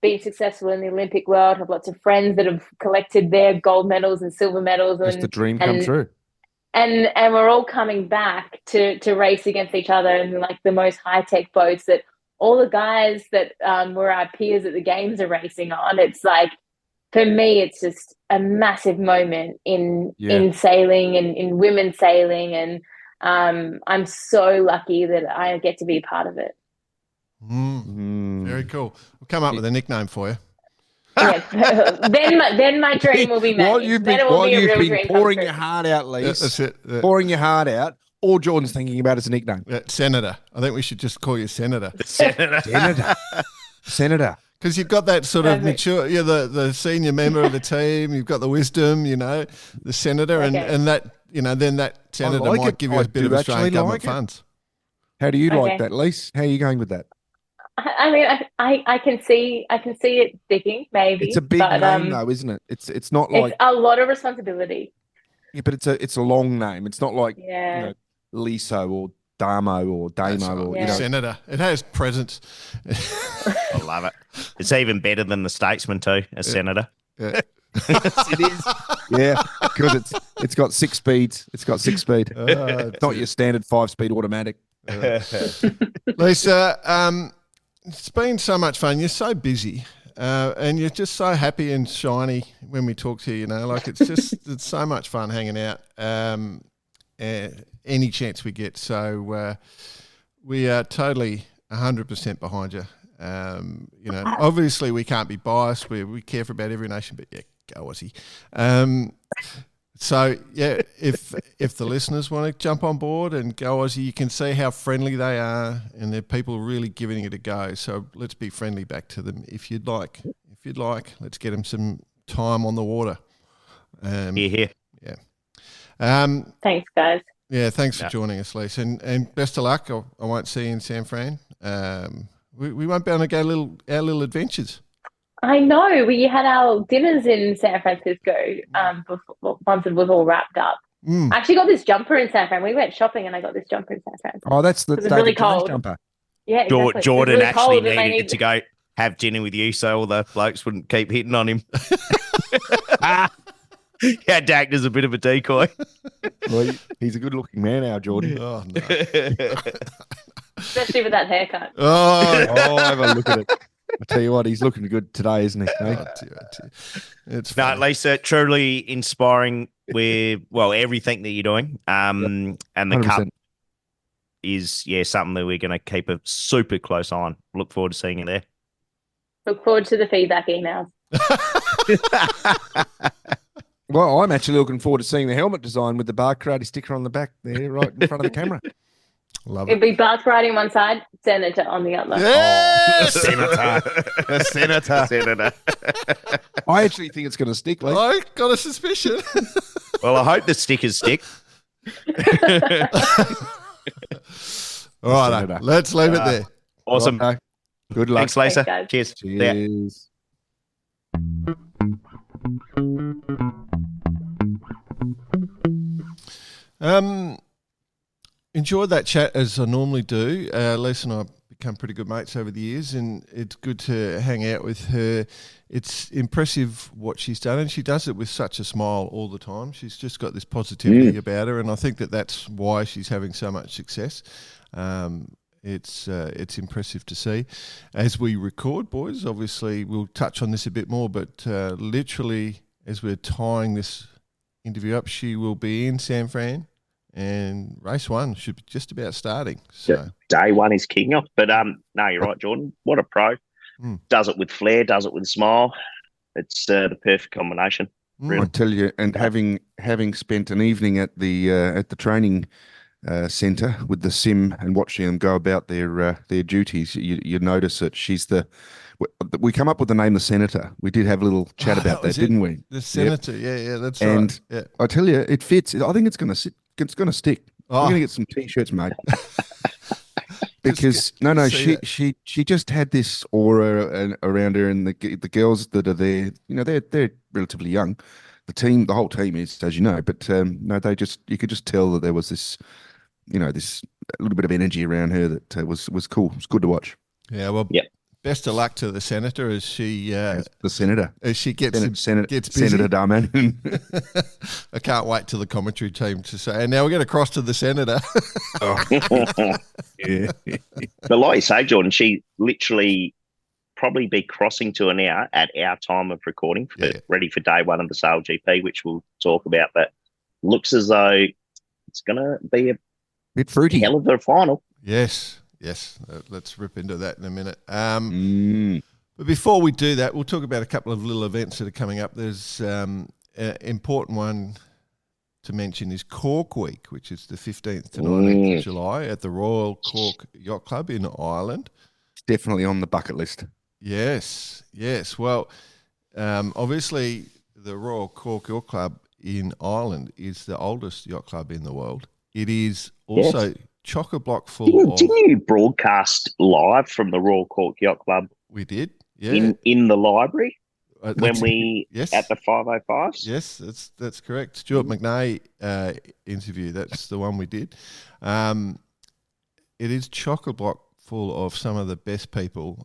been successful in the Olympic world, have lots of friends that have collected their gold medals and silver medals. Just the dream come true. And we're all coming back to race against each other in, like, the most high-tech boats that all the guys that were our peers at the games are racing on. It's like, for me, it's just a massive moment in sailing and in women's sailing. And I'm so lucky that I get to be a part of it. Very cool. We'll come up with a nickname for you. Yeah. then my dream will be made. While you've been pouring your heart out, Lisa. That's it. Yeah. Pouring your heart out. All Jordan's thinking about is a nickname. Yeah, Senator. I think we should just call you Senator. Senator. Because you've got that sort of mature, the senior member of the team. You've got the wisdom, the senator, and that, then that senator might give you a bit of Australian government funds. How do you like that, Lise? How are you going with that? I mean, I can see it sticking, maybe. It's a big name, though, isn't it? It's not like, it's a lot of responsibility. Yeah, but it's a long name. It's not like Lisa or Damo or Damo or Senator. It has presence. I love it. It's even better than the Statesman too, a senator. Yeah. It is. Yeah, because it's got 6 speeds. It's got 6 speed. It's not your standard 5-speed automatic. Lisa, it's been so much fun. You're so busy. And you're just so happy and shiny when we talk to you, like, it's so much fun hanging out any chance we get. So we are totally 100% behind you. Obviously we can't be biased. We care for about every nation, but go Aussie. So yeah, if the listeners want to jump on board and go Aussie, you can see how friendly they are, and they're people really giving it a go. So let's be friendly back to them if you'd like. Let's get them some time on the water. Here. Yeah. Thanks, guys. Yeah, thanks for joining us, Lisa, and best of luck. I won't see you in San Fran. We won't be able to go our little adventures. I know. We had our dinners in San Francisco before, once it was all wrapped up. I actually got this jumper in San Fran. We went shopping and I got this jumper in San Fran. Oh, that's the David really Jones jumper. Yeah, exactly. Jordan really actually needed to go have dinner with you so all the blokes wouldn't keep hitting on him. Yeah, Dak is a bit of a decoy. Well, he's a good-looking man now, Jordan. Oh, no. Especially with that haircut. Oh, have a look at it. I tell you what, he's looking good today, isn't he? oh dear. It's No, funny. Lisa, truly inspiring with, everything that you're doing. And the 100%. cup is, something that we're going to keep a super close eye on. Look forward to seeing you there. Look forward to the feedback emails. Well, I'm actually looking forward to seeing the helmet design with the Bar Karate sticker on the back there, right in front of the camera. Love It'll it. be Bart riding one side, Senator on the other. Yes! The senator. I actually think it's going to stick, Lee. I got a suspicion. Well, I hope the stickers stick. All right, Senator. let's leave it there. Awesome. Righto. Good luck. Thanks, Lisa. Thanks, guys. Cheers. Yeah. Cheers. Enjoyed that chat as I normally do. Lisa and I have become pretty good mates over the years, and it's good to hang out with her. It's impressive what she's done, and she does it with such a smile all the time. She's just got this positivity about her, and I think that that's why she's having so much success. It's impressive to see. As we record, boys, obviously we'll touch on this a bit more, but literally as we're tying this interview up, she will be in San Fran, and race one should be just about starting. So Day one is kicking off. But no, you're right, Jordan. What a pro. Does it with flair, does it with smile. It's the perfect combination. I tell you, and having spent an evening at the training centre with the sim and watching them go about their duties, you notice that she's we come up with the name the Senator. We did have a little chat about that, didn't we? The Senator, yeah, that's and right. Yeah. I tell you, it fits. I think it's going to sit. It's going to stick. Oh. We're going to get some t-shirts, mate. Because she just had this aura around her, and the girls that are there, they're relatively young. The whole team is, as you know, but no, you could just tell that there was this, this a little bit of energy around her that was cool. It was good to watch. Yeah, well, best of luck to the Senator as she the Senator as she gets busy. Senator Darmanin. I can't wait till the commentary team to say, and now we're going to cross to the Senator. Yeah. But like you say, Jordan, she literally probably be crossing to an hour at our time of recording, ready for day one of the SailGP, which we'll talk about. But looks as though it's going to be a bit fruity. Hell of a final. Yes. Let's rip into that in a minute. But before we do that, we'll talk about a couple of little events that are coming up. There's an important one to mention is Cork Week, which is the 15th to 19th of July at the Royal Cork Yacht Club in Ireland. It's definitely on the bucket list. Yes. Well, obviously the Royal Cork Yacht Club in Ireland is the oldest yacht club in the world. It is also chock-a-block full Didn't you broadcast live from the Royal Cork Yacht Club? We did, yeah. In the library when we at the 505s? Yes, that's correct. Stuart McNay interview, that's the one we did. It is chock-a-block full of some of the best people.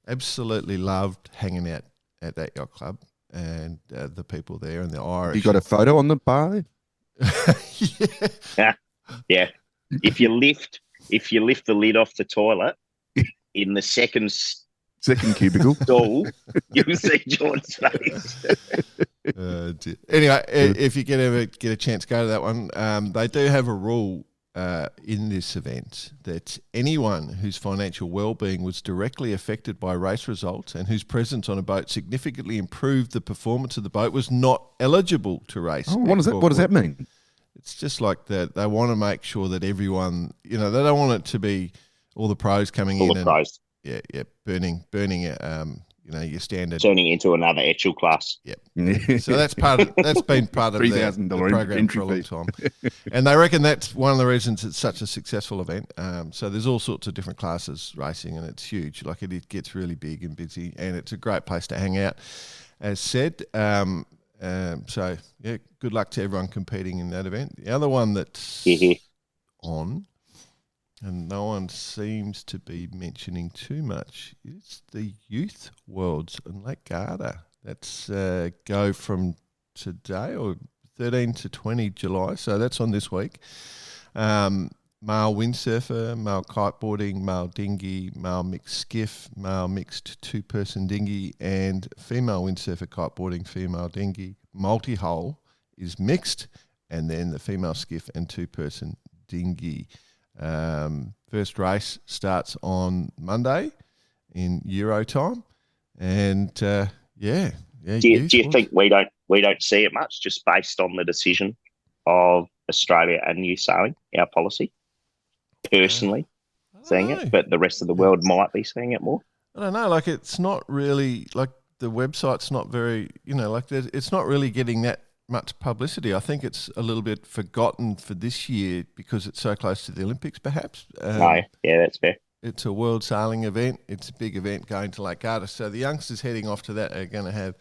Absolutely loved hanging out at that yacht club and the people there and the Irish. You got a photo on the bar? Yeah. If you lift the lid off the toilet in the second cubicle stall, you'll see Jordan's face. Anyway, if you ever get a chance, go to that one. They do have a rule in this event that anyone whose financial well-being was directly affected by race results and whose presence on a boat significantly improved the performance of the boat was not eligible to race. Oh, what does that mean? It's just like that. They want to make sure that everyone, they don't want it to be all the pros coming in pros. burning, your standard. Turning into another Etchel class. Yep. So that's been part of $3,000 the program for a long time. And they reckon that's one of the reasons it's such a successful event. So there's all sorts of different classes racing, and it's huge. Like it gets really big and busy, and it's a great place to hang out, as said. So, yeah, good luck to everyone competing in that event. The other one that's on, and no one seems to be mentioning too much, is the Youth Worlds in Lake Garda. That's go from today, or 13 to 20 July, so that's on this week. Male windsurfer, male kiteboarding, male dinghy, male mixed skiff, male mixed two-person dinghy, and female windsurfer, kiteboarding, female dinghy. Multi-hull is mixed, and then the female skiff and two-person dinghy. First race starts on Monday in Euro time, and do you think we don't see it much, just based on the decision of Australia and New Sailing, our policy? Personally, seeing it, but the rest of the world might be seeing it more. I don't know. Like, it's not really, like, the website's not very, it's not really getting that much publicity. I think it's a little bit forgotten for this year because it's so close to the Olympics, perhaps. Yeah, that's fair. It's a world sailing event. It's a big event going to Lake Garda. So the youngsters heading off to that are going to have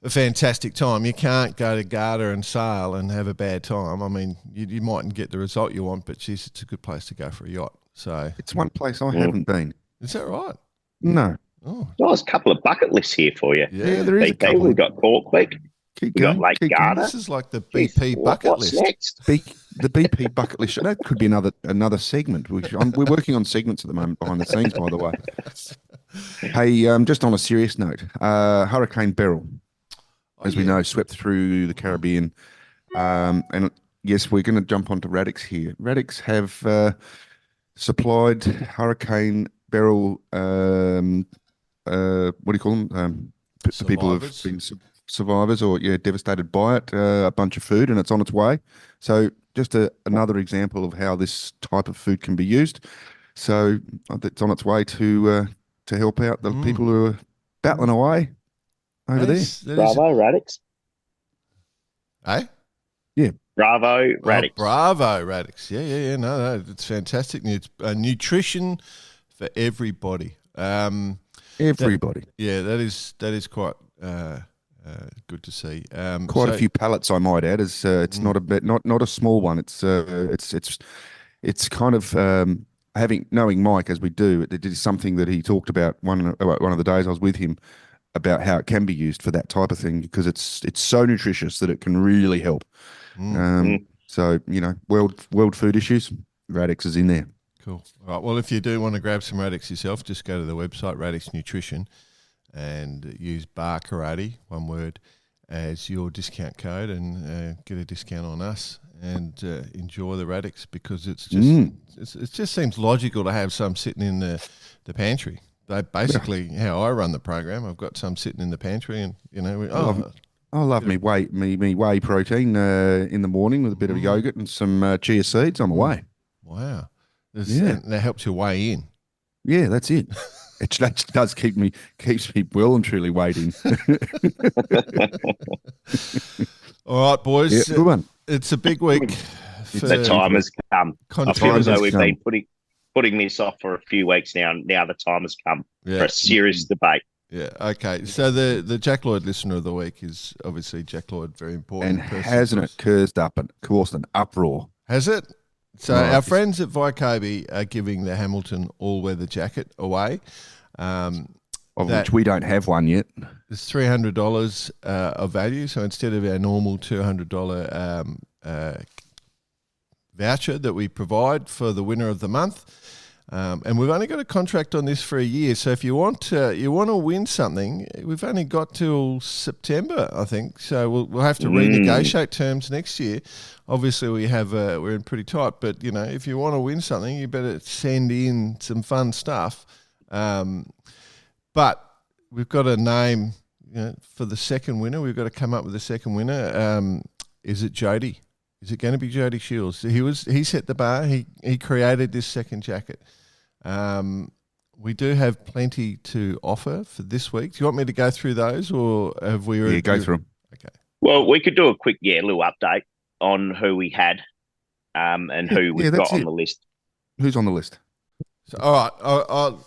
a fantastic time. You can't go to Garda and sail and have a bad time. I mean, you mightn't get the result you want, but geez, it's a good place to go for a yacht. So it's one place I haven't been. Is that right? No. Oh, there's a couple of bucket lists here for you. Yeah, there is a couple. We've got Cork Creek. Keep We've going. got Lake Garda. This is like the BP bucket what's list. Next? The BP bucket list. That could be another segment. We're working on segments at the moment behind the scenes, by the way. Hey, just on a serious note, Hurricane Beryl, as we know, swept through the Caribbean. And yes, we're going to jump onto Radix here. Radix have supplied Hurricane Beryl, what do you call them? People who have been survivors or devastated by it, a bunch of food, and it's on its way. So just another example of how this type of food can be used. So it's on its way to help out the people who are battling away over there. Bravo, Radix. Eh? Yeah. Bravo, Radix. Oh, bravo, Radix. Yeah. No, it's fantastic. It's nutrition for everybody. Everybody. That is quite good to see. Quite a few pallets, I might add. It's not a small one. It's kind of knowing Mike as we do. It is something that he talked about one of the days I was with him, about how it can be used for that type of thing, because it's so nutritious that it can really help. So world food issues, Radix is in there. Cool. All right. Well, if you do want to grab some Radix yourself, just go to the website Radix Nutrition and use Bar Karate, one word, as your discount code, and get a discount on us, and enjoy the Radix, because it's just it just seems logical to have some sitting in the pantry. They basically how I run the program. I've got some sitting in the pantry, and I love me whey protein in the morning with a bit of yogurt and some chia seeds. I'm away. Wow. And that helps you weigh in. Yeah, that's it. That does keeps me well and truly waiting. All right, boys. Yeah, good one. It's a big week. The time has come. I feel as though we've been putting this off for a few weeks now. Now the time has come for a serious debate. Yeah. Okay. So the Jack Lloyd listener of the week is obviously Jack Lloyd, very important. And hasn't it caused an uproar? Has it? So our friends at Vycobi are giving the Hamilton all-weather jacket away. Which we don't have one yet. It's $300 of value. So instead of our normal $200 voucher that we provide for the winner of the month, and we've only got a contract on this for a year. So if you want to win something, we've only got till September, I think. So we'll have to renegotiate terms next year. Obviously, we're in pretty tight. But if you want to win something, you better send in some fun stuff. But we've got a name for the second winner. We've got to come up with a second winner. Is it Jody? Is it going to be Jody Shields? He set the bar. He created this second jacket. we do have plenty to offer for this week. Do you want me to go through those, or have we already? Yeah, go through them. Okay. Well, we could do a quick, little update on who we had and who we've got on the list. Who's on the list? So, all right, I'll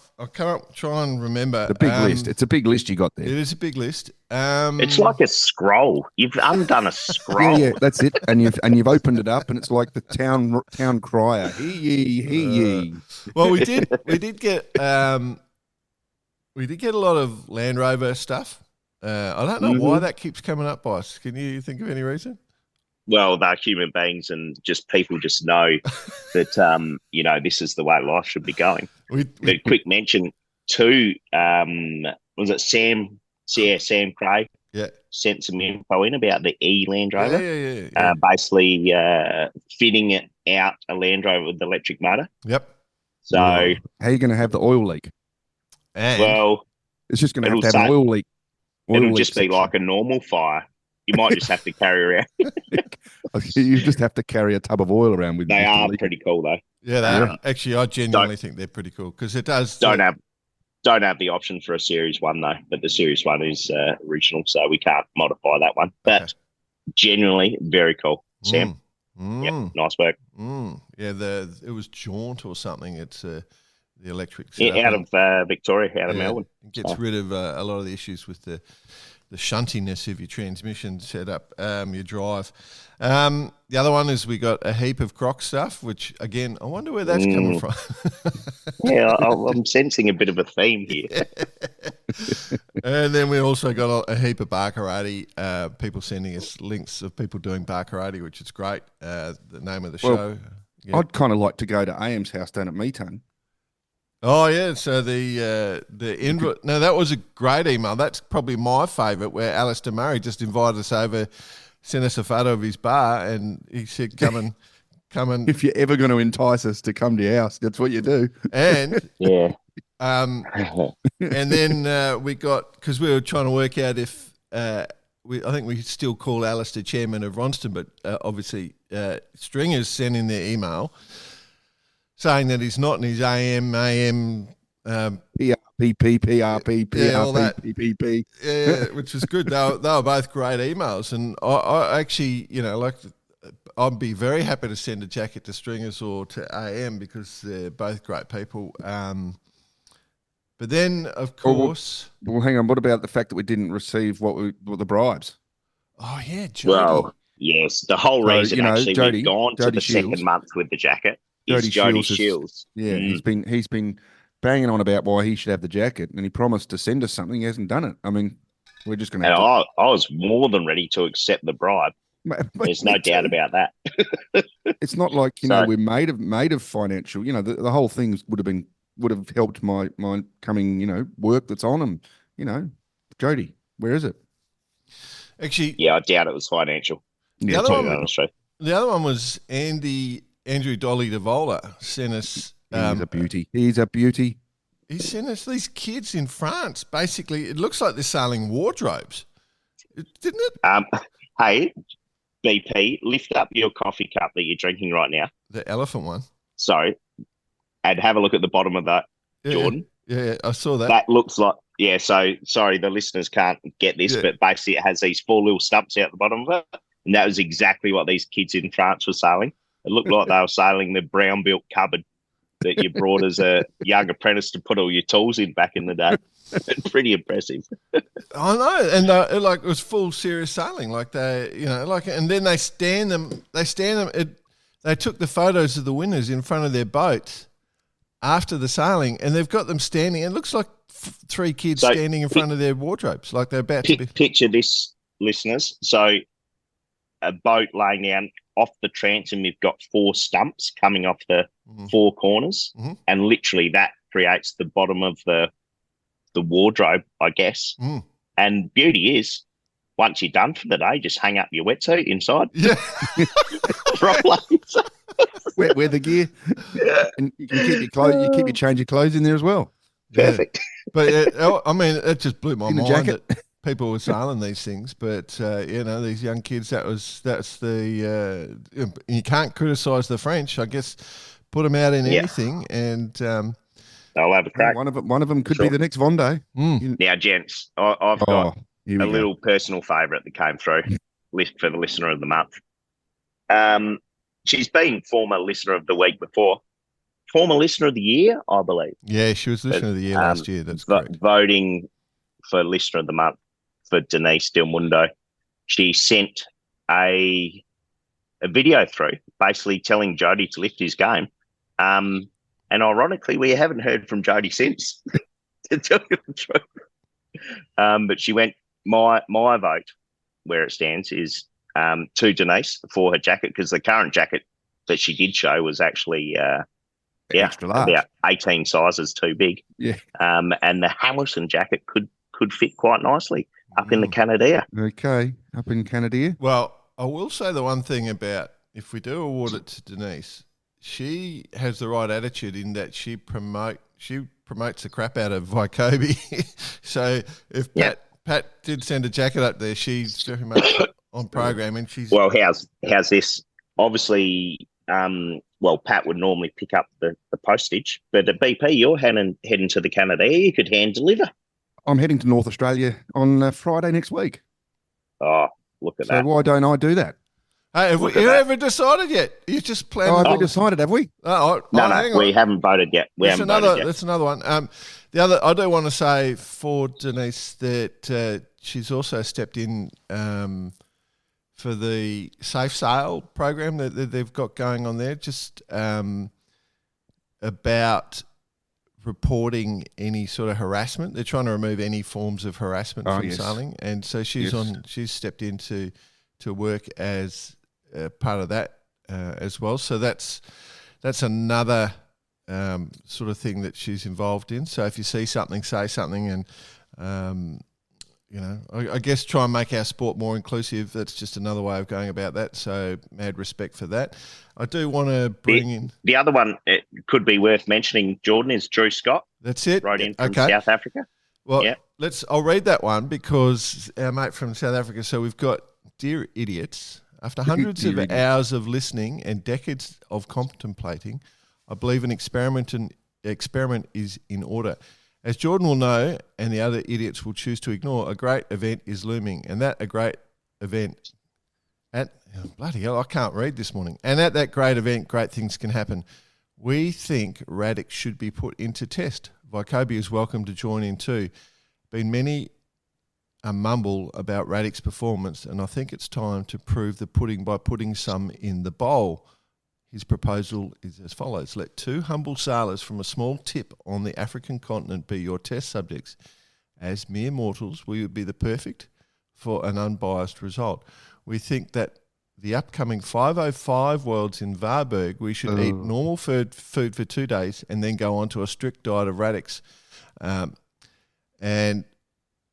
try and remember. The big list. It's a big list you got there. It is a big list. It's like a scroll. You've undone a scroll. Yeah, that's it. And you've opened it up, and it's like the town crier. Hear ye, hear ye. Well, we did get a lot of Land Rover stuff. I don't know why that keeps coming up, boss. Can you think of any reason? Well, they're human beings, and just people just know that this is the way life should be going. But quick mention to was it Sam? Yeah, Sam Craig. Yeah, sent some info in about the Land Rover. Yeah. Basically, fitting it out a Land Rover with the electric motor. Yep. So how are you going to have the oil leak? Well, it's just going to have an oil leak. It'll just be like a normal fire. You might just have to carry around. You just have to carry a tub of oil around with you. They are pretty cool, though. Yeah, they are. Actually, I genuinely think they're pretty cool because it does. Don't have the option for a Series 1, though, but the Series 1 is original, so we can't modify that one. But genuinely, very cool. Sam? Yeah, nice work. Yeah, it was Jaunt or something. It's the electric out of Victoria, out of Melbourne. It gets rid of a lot of the issues with the shuntiness of your transmission setup, your drive. The other one is we got a heap of Croc stuff, which, again, I wonder where that's coming from. Yeah, I'm sensing a bit of a theme here. And then we also got a heap of Barkarati, people sending us links of people doing Barkarati, which is great. The name of the show. Yeah. I'd kind of like to go to AM's house down at Meton. Oh yeah, so the no, that was a great email. That's probably my favourite, where Alistair Murray just invited us over, sent us a photo of his bar, and he said, "Come and." If you're ever going to entice us to come to your house, that's what you do. And yeah, and then we got, because we were trying to work out if I think we still call Alistair chairman of Ronston, but obviously Stringers sent in their email saying that he's not in his AM, PRPP, PPP. Yeah, which was good. They were both great emails. And I actually, I'd be very happy to send a jacket to Stringers or to AM because they're both great people. But then, of course... Well, hang on. What about the fact that we didn't receive what the bribes? Oh, yeah, Jody. Well, yes, the whole reason we've gone to the second month with the jacket is Jody Shields. Yeah, he's been banging on about why he should have the jacket, and he promised to send us something. He hasn't done it. I mean, we're just going to. I was more than ready to accept the bribe. There's no doubt about that. It's not like we're made of financial. The whole thing would have helped my coming work that's on him. Jody, where is it? Actually, yeah, I doubt it was financial. The other one was Andrew Dolly DeVola sent us. He's a beauty. He's a beauty. He sent us these kids in France. Basically, it looks like they're selling wardrobes, didn't it? Hey, BP, lift up your coffee cup that you're drinking right now. The elephant one. Sorry, and have a look at the bottom of that, Jordan. Yeah, I saw that. That looks like. Yeah, so sorry, the listeners can't get this, but basically it has these 4 little stumps out the bottom of it, and that was exactly what these kids in France were sailing. It looked like they were sailing the brown-built cupboard that you brought as a young apprentice to put all your tools in back in the day. Pretty impressive. I know, and it was full serious sailing. And then they stand them. They took the photos of the winners in front of their boats after the sailing, and they've got them standing. It looks like 3 kids standing in front of their wardrobes, like they're about to be. Picture this, listeners. So a boat laying down off the transom, we've got 4 stumps coming off the 4 corners, and literally that creates the bottom of the wardrobe, I guess. And beauty is, once you're done for the day, just hang up your wetsuit inside. Yeah. Wear the gear. Yeah. And you can keep your clothes. You keep your change of clothes in there as well. Perfect. But it just blew my mind that people were sailing these things. But these young kids, that's the you can't criticise the French. I guess put them out in anything, and I'll have a crack. One of them could be the next Vonday. Now, gents, I've got a little personal favourite that came through for the listener of the month. She's been former listener of the week before. Former listener of the year, I believe. Yeah, she was listener of the year last year. That's correct. Voting for listener of the month for Denise Del Mundo. She sent a video through basically telling Jody to lift his game. And ironically, we haven't heard from Jody since, to tell you the truth. But she went, my vote, where it stands, is to Denise for her jacket, because the current jacket that she did show was actually extra large, about 18 sizes too big. Yeah. And the Hamilton jacket could fit quite nicely up in the Canada. Okay, up in Canada. Well, I will say the one thing about, if we do award it to Denise, she has the right attitude in that she promotes the crap out of Vycobi. So if Pat did send a jacket up there, she's very much on program, and she's how's this? Obviously, Pat would normally pick up the postage, but at BP, you're heading to the Canada. You could hand deliver. I'm heading to North Australia on Friday next week. Oh, look at that! So why don't I do that? Hey, have we ever decided yet? You just planned. Have we decided? Have we? No, we haven't voted yet. That's another one. The other, I do want to say for Denise that she's also stepped in for the Safe Sale program that they've got going on there, just about reporting any sort of harassment. They're trying to remove any forms of harassment from sailing, and so she's stepped in to work as part of that as well. So that's another sort of thing that she's involved in. So if you see something, say something, and I guess try and make our sport more inclusive. That's just another way of going about that. So mad respect for that. I do want to bring in the other one. It could be worth mentioning. Jordan is Drew Scott. That's it. Right in from South Africa. Well, I'll read that one because our mate from South Africa. So we've got Dear Idiots. After hundreds of hours of listening and decades of contemplating, I believe an experiment is in order. As Jordan will know, and the other idiots will choose to ignore, a great event is looming, and that a great event bloody hell, I can't read this morning. And at that great event, great things can happen. We think Radix should be put into test. Vycobi is welcome to join in too. Been many a mumble about Radix performance, and I think it's time to prove the pudding by putting some in the bowl. His proposal is as follows. Let 2 humble sailors from a small tip on the African continent be your test subjects. As mere mortals, we would be the perfect for an unbiased result. We think that the upcoming 505 Worlds in Varberg, we should eat normal food for 2 days and then go on to a strict diet of Radix. And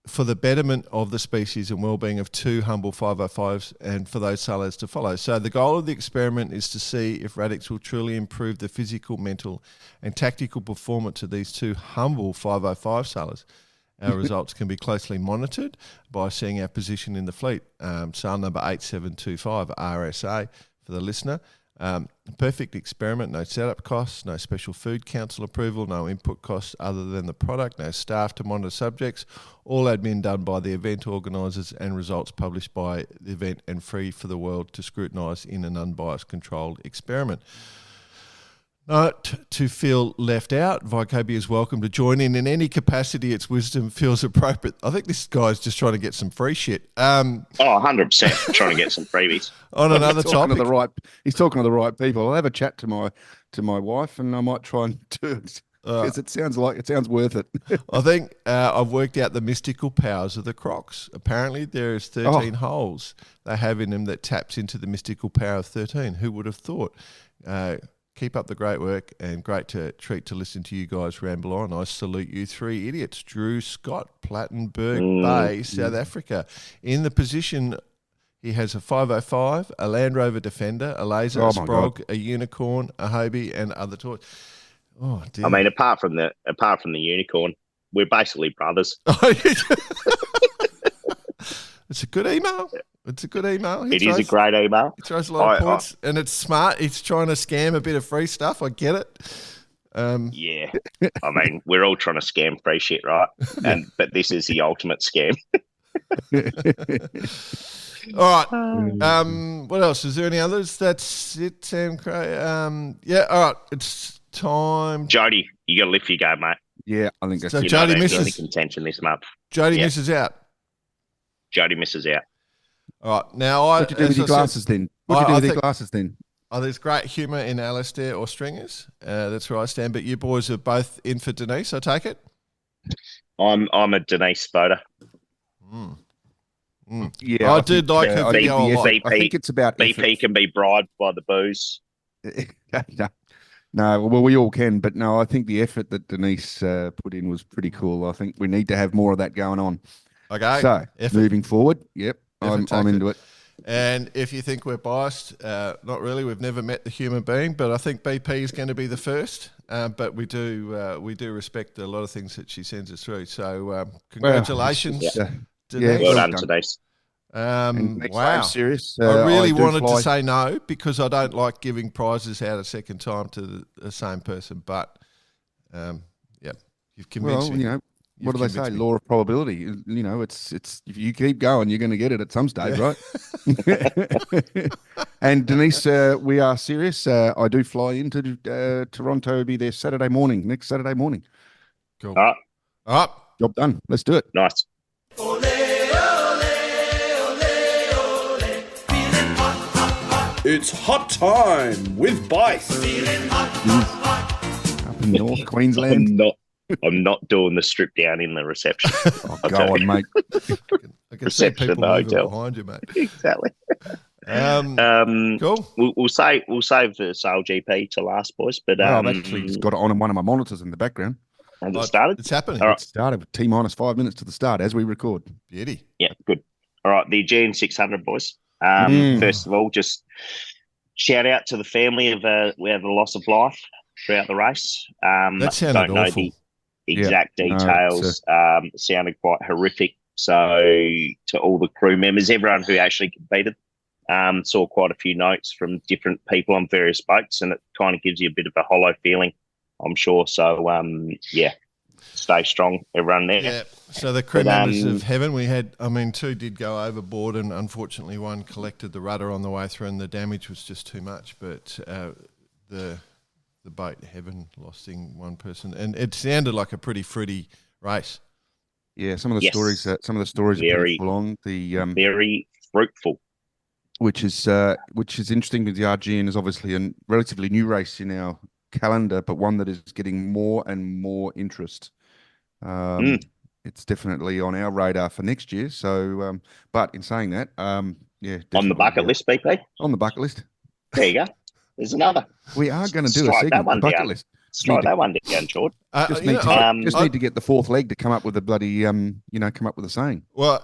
for the betterment of the species and well-being of 2 humble 505s and for those sailors to follow. So the goal of the experiment is to see if Radix will truly improve the physical, mental and tactical performance of these 2 humble 505 sailors. Our results can be closely monitored by seeing our position in the fleet. Sail number 8725, RSA for the listener. Perfect experiment, no setup costs, no special food council approval, no input costs other than the product, no staff to monitor subjects, all admin done by the event organisers and results published by the event and free for the world to scrutinise in an unbiased controlled experiment. Not to feel left out, Vycobi is welcome to join in any capacity its wisdom feels appropriate. I think this guy's just trying to get some free shit. 100% trying to get some freebies. On another topic. He's talking to the right people. I'll have a chat to my wife and I might try and do it because it sounds worth it. I think I've worked out the mystical powers of the Crocs. Apparently there's 13 holes they have in them that taps into the mystical power of 13. Who would have thought? Keep up the great work and great treat to listen to you guys ramble on. I salute you 3 idiots. Drew Scott, Plattenberg Bay, South Africa. In the position, he has a 505, a Land Rover Defender, a Laser, a Sprog, a Unicorn, a Hobie and other toys. Oh, dear. I mean, apart from the Unicorn, we're basically brothers. It's a good email. It is a great email. He throws a lot of points, and it's smart. He's trying to scam a bit of free stuff. I get it. Yeah. I mean, we're all trying to scam free shit, right? But this is the ultimate scam. All right. What else? Is there any others? That's it, Sam Cray. Yeah. All right. It's time. Jody, you got to lift your game, mate. Yeah, I think that's So it. Jody You're not misses. in contention this month. Jody misses out. Jody misses out. All right. Now, What'd you do with your glasses then? What'd you do with your glasses then? There's great humour in Alistair or Stringers. That's where I stand. But you boys are both in for Denise, I take it? I'm a Denise voter. Yeah, I did like her video a lot. I think it's about BP can be bribed by the booze. No, well, we all can, but no, I think the effort that Denise put in was pretty cool. I think we need to have more of that going on. Okay. So, moving forward, I'm into it. And if you think we're biased, not really. We've never met the human being, but I think BP is going to be the first. But we do respect a lot of things that she sends us through. So congratulations. Denise. Well done, Denise. Wow. I'm serious. I really wanted to say no because I don't like giving prizes out a second time to the same person. But, you've convinced me. What do they say? Law of probability. It's if you keep going, you're going to get it at some stage, right? And Denise, we are serious. I do fly into Toronto. Be there next Saturday morning. Cool. All right. Job done. Let's do it. Nice. It's hot time with Bice. Up in North Queensland. I'm not doing the strip down in the reception. Go on, mate. I can see people moving behind you, mate. Exactly. Cool. We'll save the SailGP to last, boys. But I've actually just got it on one of my monitors in the background. Has it started? It's happening. All right. It started with T-minus 5 minutes to the start as we record. Beauty. Yeah, good. All right, the Aegean 600, boys. First of all, just shout out to the family of we had the loss of life throughout the race. That sounded don't know awful. the exact details. Sounded quite horrific. So to all the crew members, everyone who actually competed, saw quite a few notes from different people on various boats, and it kind of gives you a bit of a hollow feeling, I'm sure. So stay strong, everyone there. Yeah. So the crew members of Heaven, we had, two did go overboard, and unfortunately one collected the rudder on the way through, and the damage was just too much. But the boat Heaven lost one person, and it sounded like a pretty fruity race. Yeah, some of the stories are pretty full on. Very fruitful. Which is interesting because the RGN is obviously a relatively new race in our calendar, but one that is getting more and more interest. It's definitely on our radar for next year. So, but in saying that, on the bucket list, BP. On the bucket list. There you go. There's another. We are going to do a segment on the bucket list. Strike that one down, George. Just need to get the fourth leg to come up with a bloody, come up with a saying. Well,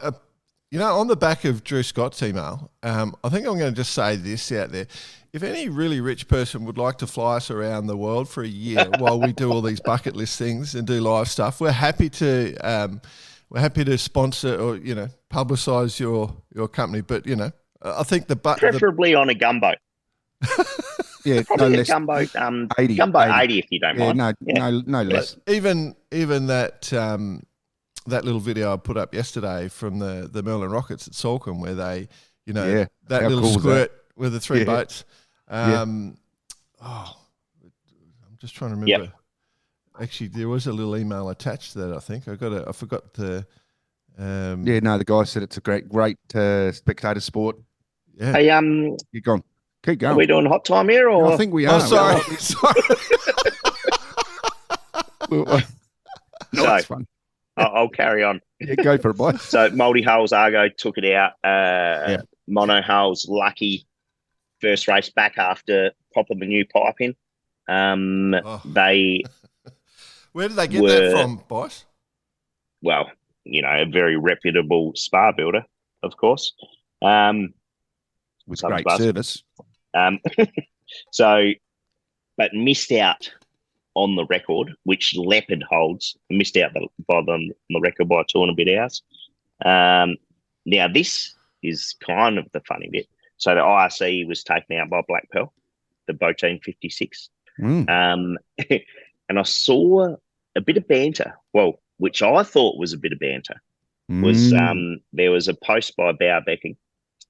on the back of Drew Scott's email, I think I'm going to just say this out there. If any really rich person would like to fly us around the world for a year while we do all these bucket list things and do live stuff, we're happy to sponsor or publicise your company. But I think preferably on a gunboat. Yeah, probably no a gunboat. 80, gunboat 80 if you don't mind. No less. Even that that little video I put up yesterday from the Merlin Rockets at Salcombe, where they, that little cool squirt with the three boats. I'm just trying to remember. Yep. Actually, there was a little email attached to that. I think I forgot the. The guy said it's a great spectator sport. Yeah. Hey, keep going. Are we doing hot time here, or I think we are. Oh, sorry. No, that's fun. I'll carry on. Yeah, go for it, boy. So multi-hulls Argo took it out. Mono hulls Lucky first race back after popping the new pipe in. They where did they get that from, boss? Well, a very reputable spa builder, of course. With great service. But missed out on the record, which Leopard holds, missed out on the record by 2 and a bit hours. Now, this is kind of the funny bit. So the IRC was taken out by Black Pearl, the Boat Team 56. and I saw a bit of banter. Well, which I thought was a bit of banter. Was there was a post by Bower Becking,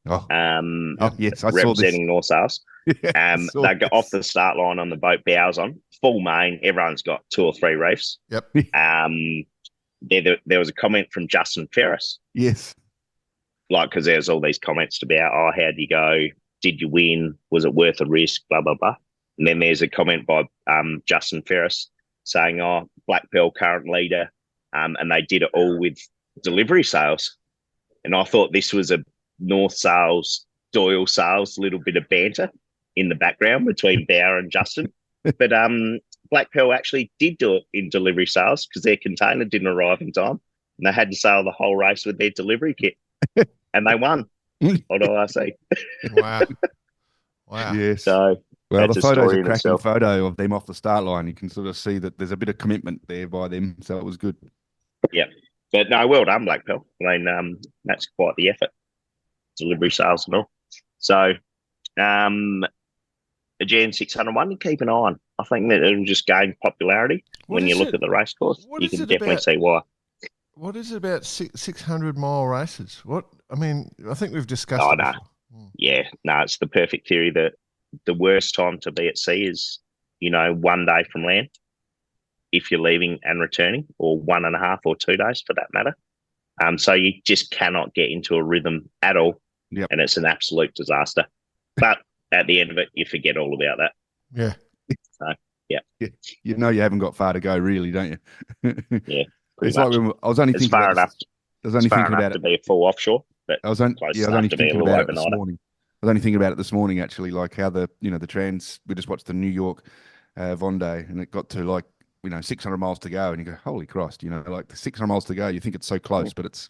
yes, I saw this. representing North Sales. Yes, They go off the start line on the boat, Bowers on full main. Everyone's got 2 or 3 reefs. Yep. There was a comment from Justin Ferris. Yes. Like, because there's all these comments about, oh, how'd you go? Did you win? Was it worth a risk? Blah, blah, blah. And then there's a comment by Justin Ferris saying, oh, Black Pearl current leader, and they did it all with delivery sales. And I thought this was a North Sales, Doyle Sales, little bit of banter in the background between Bower and Justin. But Black Pearl actually did do it in delivery sales because their container didn't arrive in time, and they had to sail the whole race with their delivery kit. And they won. What do I say? Wow. Wow. Yes. So, well, the photo's a cracking itself. photo of them off the start line. You can sort of see that there's a bit of commitment there by them. So it was good. Yeah. But no, well done, Black Pearl. I mean, that's quite the effort. Delivery sales and all. So, the Gen 601, you keep an eye on. I think that it'll just gain popularity when you look at the race course. You can definitely see why. What is it about 600-mile races? I think we've discussed it no. before. Yeah, no, it's the perfect theory that the worst time to be at sea is, 1 day from land if you're leaving and returning, or 1.5 or 2 days for that matter. So you just cannot get into a rhythm at all, and it's an absolute disaster. But at the end of it, you forget all about that. Yeah. So, yeah. You haven't got far to go, really, don't you? Yeah. It's like when I was only thinking far about enough. I was only thinking about to be a full offshore, but I was only thinking about it this morning. I was only thinking about it this morning, actually, like how the trans. We just watched the New York Vendée, and it got to 600 miles to go, and you go, holy Christ, like the 600 miles to go. You think it's so close, but it's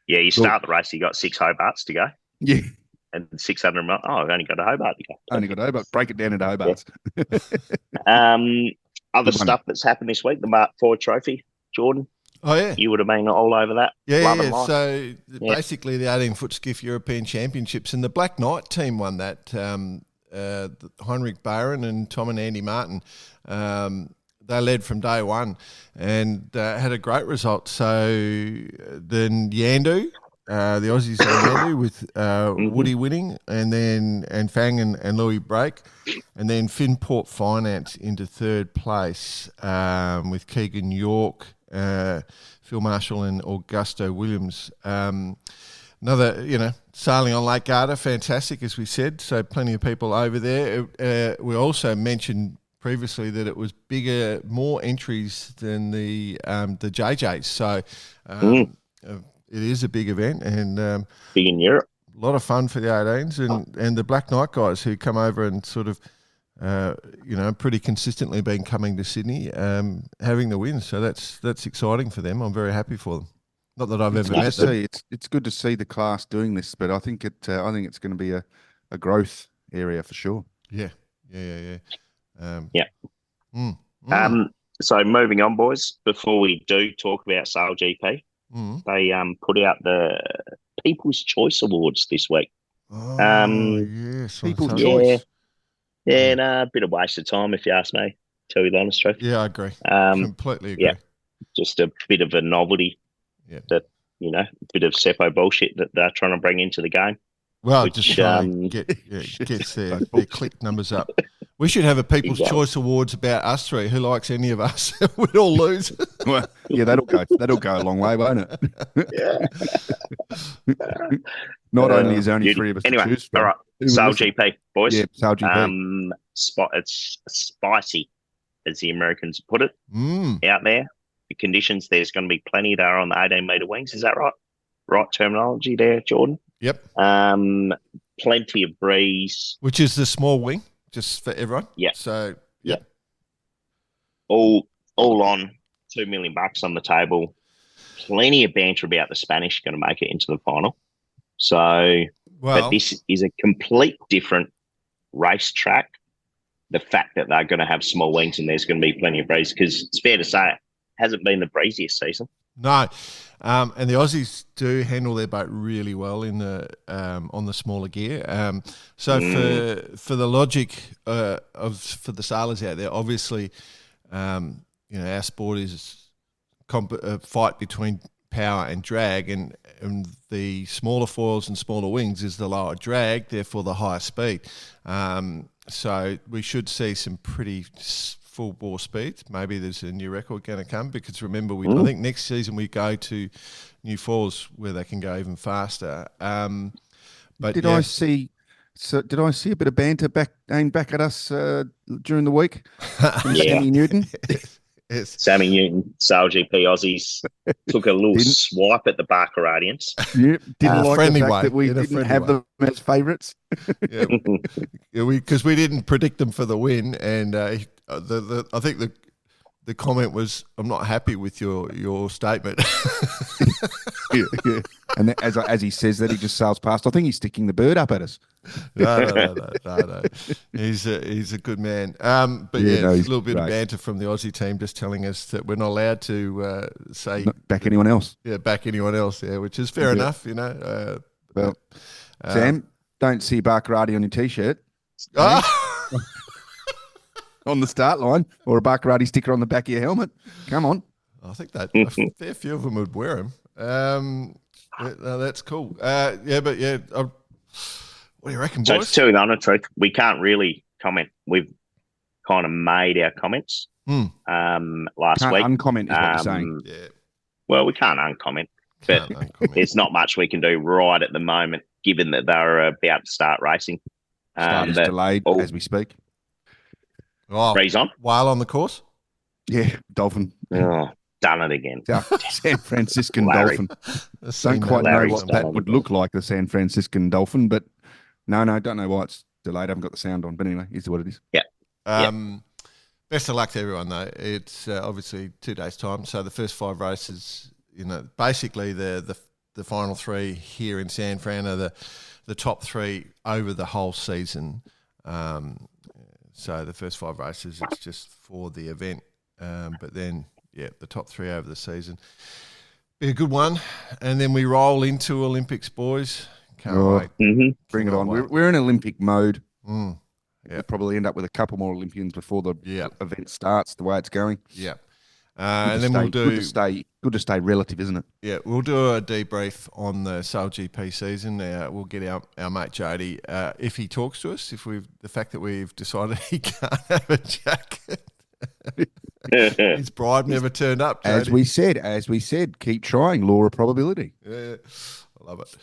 yeah. You start the race, you got 6 Hobarts to go. Yeah. And 600 miles. Oh, I've only got a Hobart to go. Only got a Hobart. Break it down into Hobarts. Yeah. Other stuff that's happened this week, the Mark IV Trophy, Jordan. Oh, yeah. You would have been all over that. Yeah. So basically the 18-foot skiff European Championships, and the Black Knight team won that. Heinrich Baron and Tom and Andy Martin, they led from day one and had a great result. So then Yandu, the Aussies on Yandu with Woody winning, and Fang and Louis break, and then Finport Finance into third place with Keegan York, Phil Marshall and Augusto Williams. Another, sailing on Lake Garda, fantastic, as we said. So plenty of people over there. We also mentioned previously that it was bigger, more entries than the JJs. So it is a big event and big in Europe. A lot of fun for the 18s and the Black Knight guys who come over and sort of, pretty consistently been coming to Sydney, having the wins. So that's exciting for them. I'm very happy for them. Not that I've ever met them. It's good to see the class doing this, but I think it's going to be a growth area for sure. Yeah. So moving on, boys. Before we do talk about SailGP, they put out the People's Choice Awards this week. Yes, People's Choice. Yeah, a bit of waste of time if you ask me. Tell you the honest truth. Yeah, I agree. Completely agree. Yeah, just a bit of a novelty. Yeah. That, a bit of Seppo bullshit that they're trying to bring into the game. Well, just trying to gets their click numbers up. We should have a People's Choice Awards about us three. Who likes any of us? We'd all lose. Well, yeah, that'll go a long way, won't it? Not only is only three of us to choose from. All right, SailGP, boys. Yeah, SailGP. It's spicy, as the Americans put it, out there. The conditions, there's going to be plenty there on the 18-metre wings. Is that right? Right terminology there, Jordan? Yep. Plenty of breeze. Which is the small wing, just for everyone. Yeah. So, yeah. All on $2 million on the table. Plenty of banter about the Spanish going to make it into the final. So, but this is a complete different racetrack. The fact that they're going to have small wings and there's going to be plenty of breeze, because it's fair to say it hasn't been the breeziest season. No. And the Aussies do handle their boat really well in the on the smaller gear. So for the logic for the sailors out there, obviously, our sport is a fight between power and drag, and the smaller foils and smaller wings is the lower drag, therefore the higher speed. So we should see some pretty full bore speeds. Maybe there's a new record going to come, because remember, I think next season we go to new foils where they can go even faster. But did I see a bit of banter aimed back at us during the week from Sammy Newton? Yes. Sammy Newton, SailGP Aussies took a little swipe at the Barcaradians. Yep, didn't like the fact way, that we didn't have them as favourites. Yeah, because we didn't predict them for the win, and I think the comment was, "I'm not happy with your statement." yeah. And as he says that, he just sails past. I think he's sticking the bird up at us. No. He's a good man. But a little bit of banter from the Aussie team, just telling us that we're not allowed to say back anyone else. Yeah, back anyone else. Yeah, which is fair enough. Well, Sam, don't see Barcarati on your t-shirt. On the start line, or a Barcarati sticker on the back of your helmet. Come on. I think that a fair few of them would wear them. That's cool. What do you reckon, boys? So to tell you the honest truth, we can't really comment. We've kind of made our comments last week. Uncomment is what you're saying. Yeah. Well, we can't uncomment, but there's not much we can do right at the moment, given that they're about to start racing. Start is delayed as we speak. Oh, Breeze on. While on the course? Yeah, Dolphin. Oh, done it again. San Franciscan Dolphin. Don't quite know what that would look like, the San Franciscan Dolphin, but no, don't know why it's delayed. I haven't got the sound on, but anyway, is what it is. Yeah. Best of luck to everyone, though. It's obviously 2 days' time, so the first 5 races, basically the final 3 here in San Fran are the top 3 over the whole season. So the first 5 races, it's just for the event. But then, the top 3 over the season. Be a good one. And then we roll into Olympics, boys. Can't wait. Mm-hmm. Bring it on. We're in Olympic mode. Yeah. We'll probably end up with a couple more Olympians before the event starts, the way it's going. Yeah. And then we'll do... Good to stay relative, isn't it? Yeah, we'll do a debrief on the SailGP season. We'll get our mate Jody, if he talks to us, the fact that we've decided he can't have a jacket. His bribe never turned up, Jody. As we said, keep trying, law of probability. Yeah, I love it.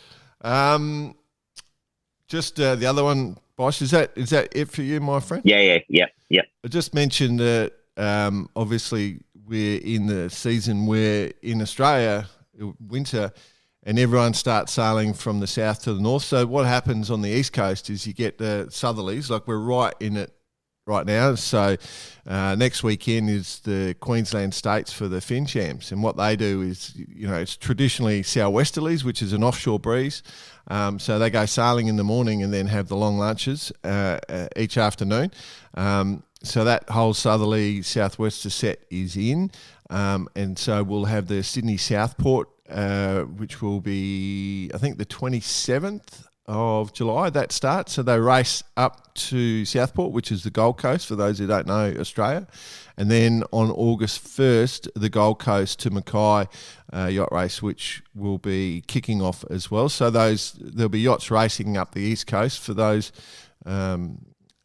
Just the other one, Bosch, is that it for you, my friend? Yeah. I just mentioned that obviously we're in the season where in Australia, winter, and everyone starts sailing from the south to the north. So what happens on the east coast is you get the southerlies, like we're right in it right now. So next weekend is the Queensland States for the Fin Champs, and what they do is, it's traditionally southwesterlies, which is an offshore breeze. So they go sailing in the morning and then have the long lunches each afternoon. So that whole southerly southwester set is in, and so we'll have the Sydney Southport, which will be, I think, the 27th of July, that starts. So they race up to Southport, which is the Gold Coast, for those who don't know Australia. And then on August 1st, the Gold Coast to Mackay yacht race, which will be kicking off as well. So there'll be yachts racing up the East Coast for those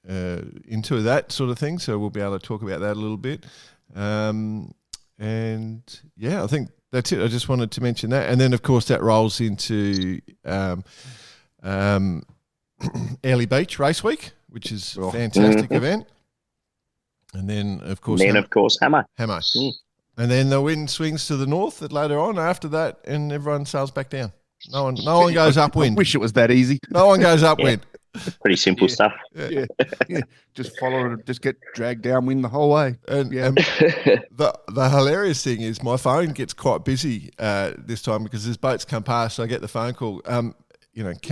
into that sort of thing. So we'll be able to talk about that a little bit. And I think that's it. I just wanted to mention that. And then, of course, that rolls into Airlie Beach Race Week, which is a fantastic event. And then, of course, Hammer. And then the wind swings to the north later on after that, and everyone sails back down. No one goes upwind. I wish it was that easy. No one goes upwind. Pretty simple stuff. Yeah. Just follow it. Just get dragged downwind the whole way. And the hilarious thing is my phone gets quite busy this time because as boats come past, I get the phone call. Can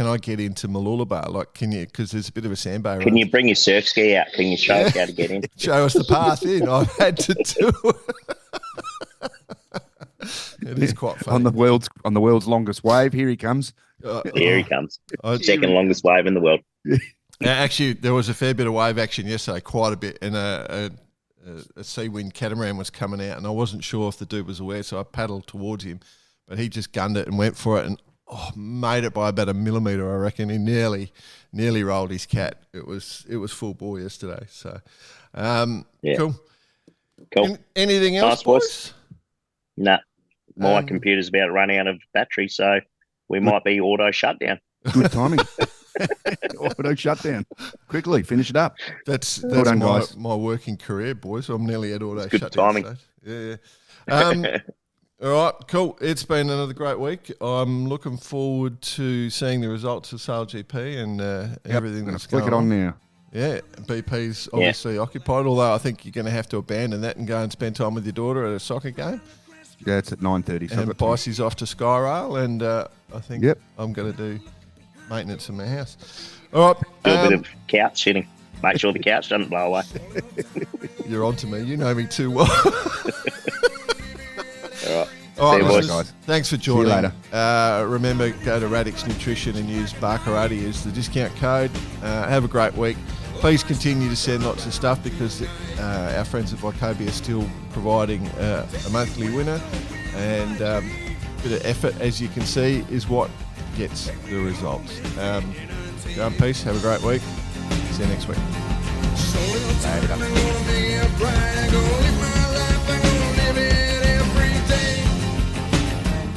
I get into Mooloolaba? Like, can you? Because there's a bit of a sandbar. Can you bring your surf ski out? Can you show us how to get in? Show us the path in. I've had to do it. It is quite funny. on the world's longest wave. Here he comes. Here he comes. Second longest wave in the world. Actually, there was a fair bit of wave action yesterday, quite a bit, and a sea wind catamaran was coming out, and I wasn't sure if the dude was aware, so I paddled towards him, but he just gunned it and went for it, and made it by about a millimetre, I reckon. He nearly rolled his cat. It was full bore yesterday. So, cool. Anything else, nice, boys? Nah, my computer's about to run out of battery, so we might be auto shutdown. Good timing. Auto shutdown. Quickly, finish it up. That's done, guys. my working career, boys. I'm nearly at auto Good shutdown. timing. Stage. Yeah. All right, cool. It's been another great week. I'm looking forward to seeing the results of SailGP and everything that's going on. Flick it on now. Yeah, BP's obviously occupied, although I think you're going to have to abandon that and go and spend time with your daughter at a soccer game. Yeah, it's at 9:30. So and Bicey's off to Skyrail, and I think I'm going to do maintenance in my house. All right. A little bit of couch sitting. Make sure the couch doesn't blow away. You're on to me. You know me too well. All right. All right, guys. Thanks for joining. See you later. Remember, go to Radix Nutrition and use Barkarati as the discount code. Have a great week. Please continue to send lots of stuff because our friends at Vicobia are still providing a monthly winner, and a bit of effort, as you can see, is what gets the results. Go in peace. Have a great week. See you next week.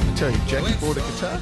I tell you, Jackie bought a guitar.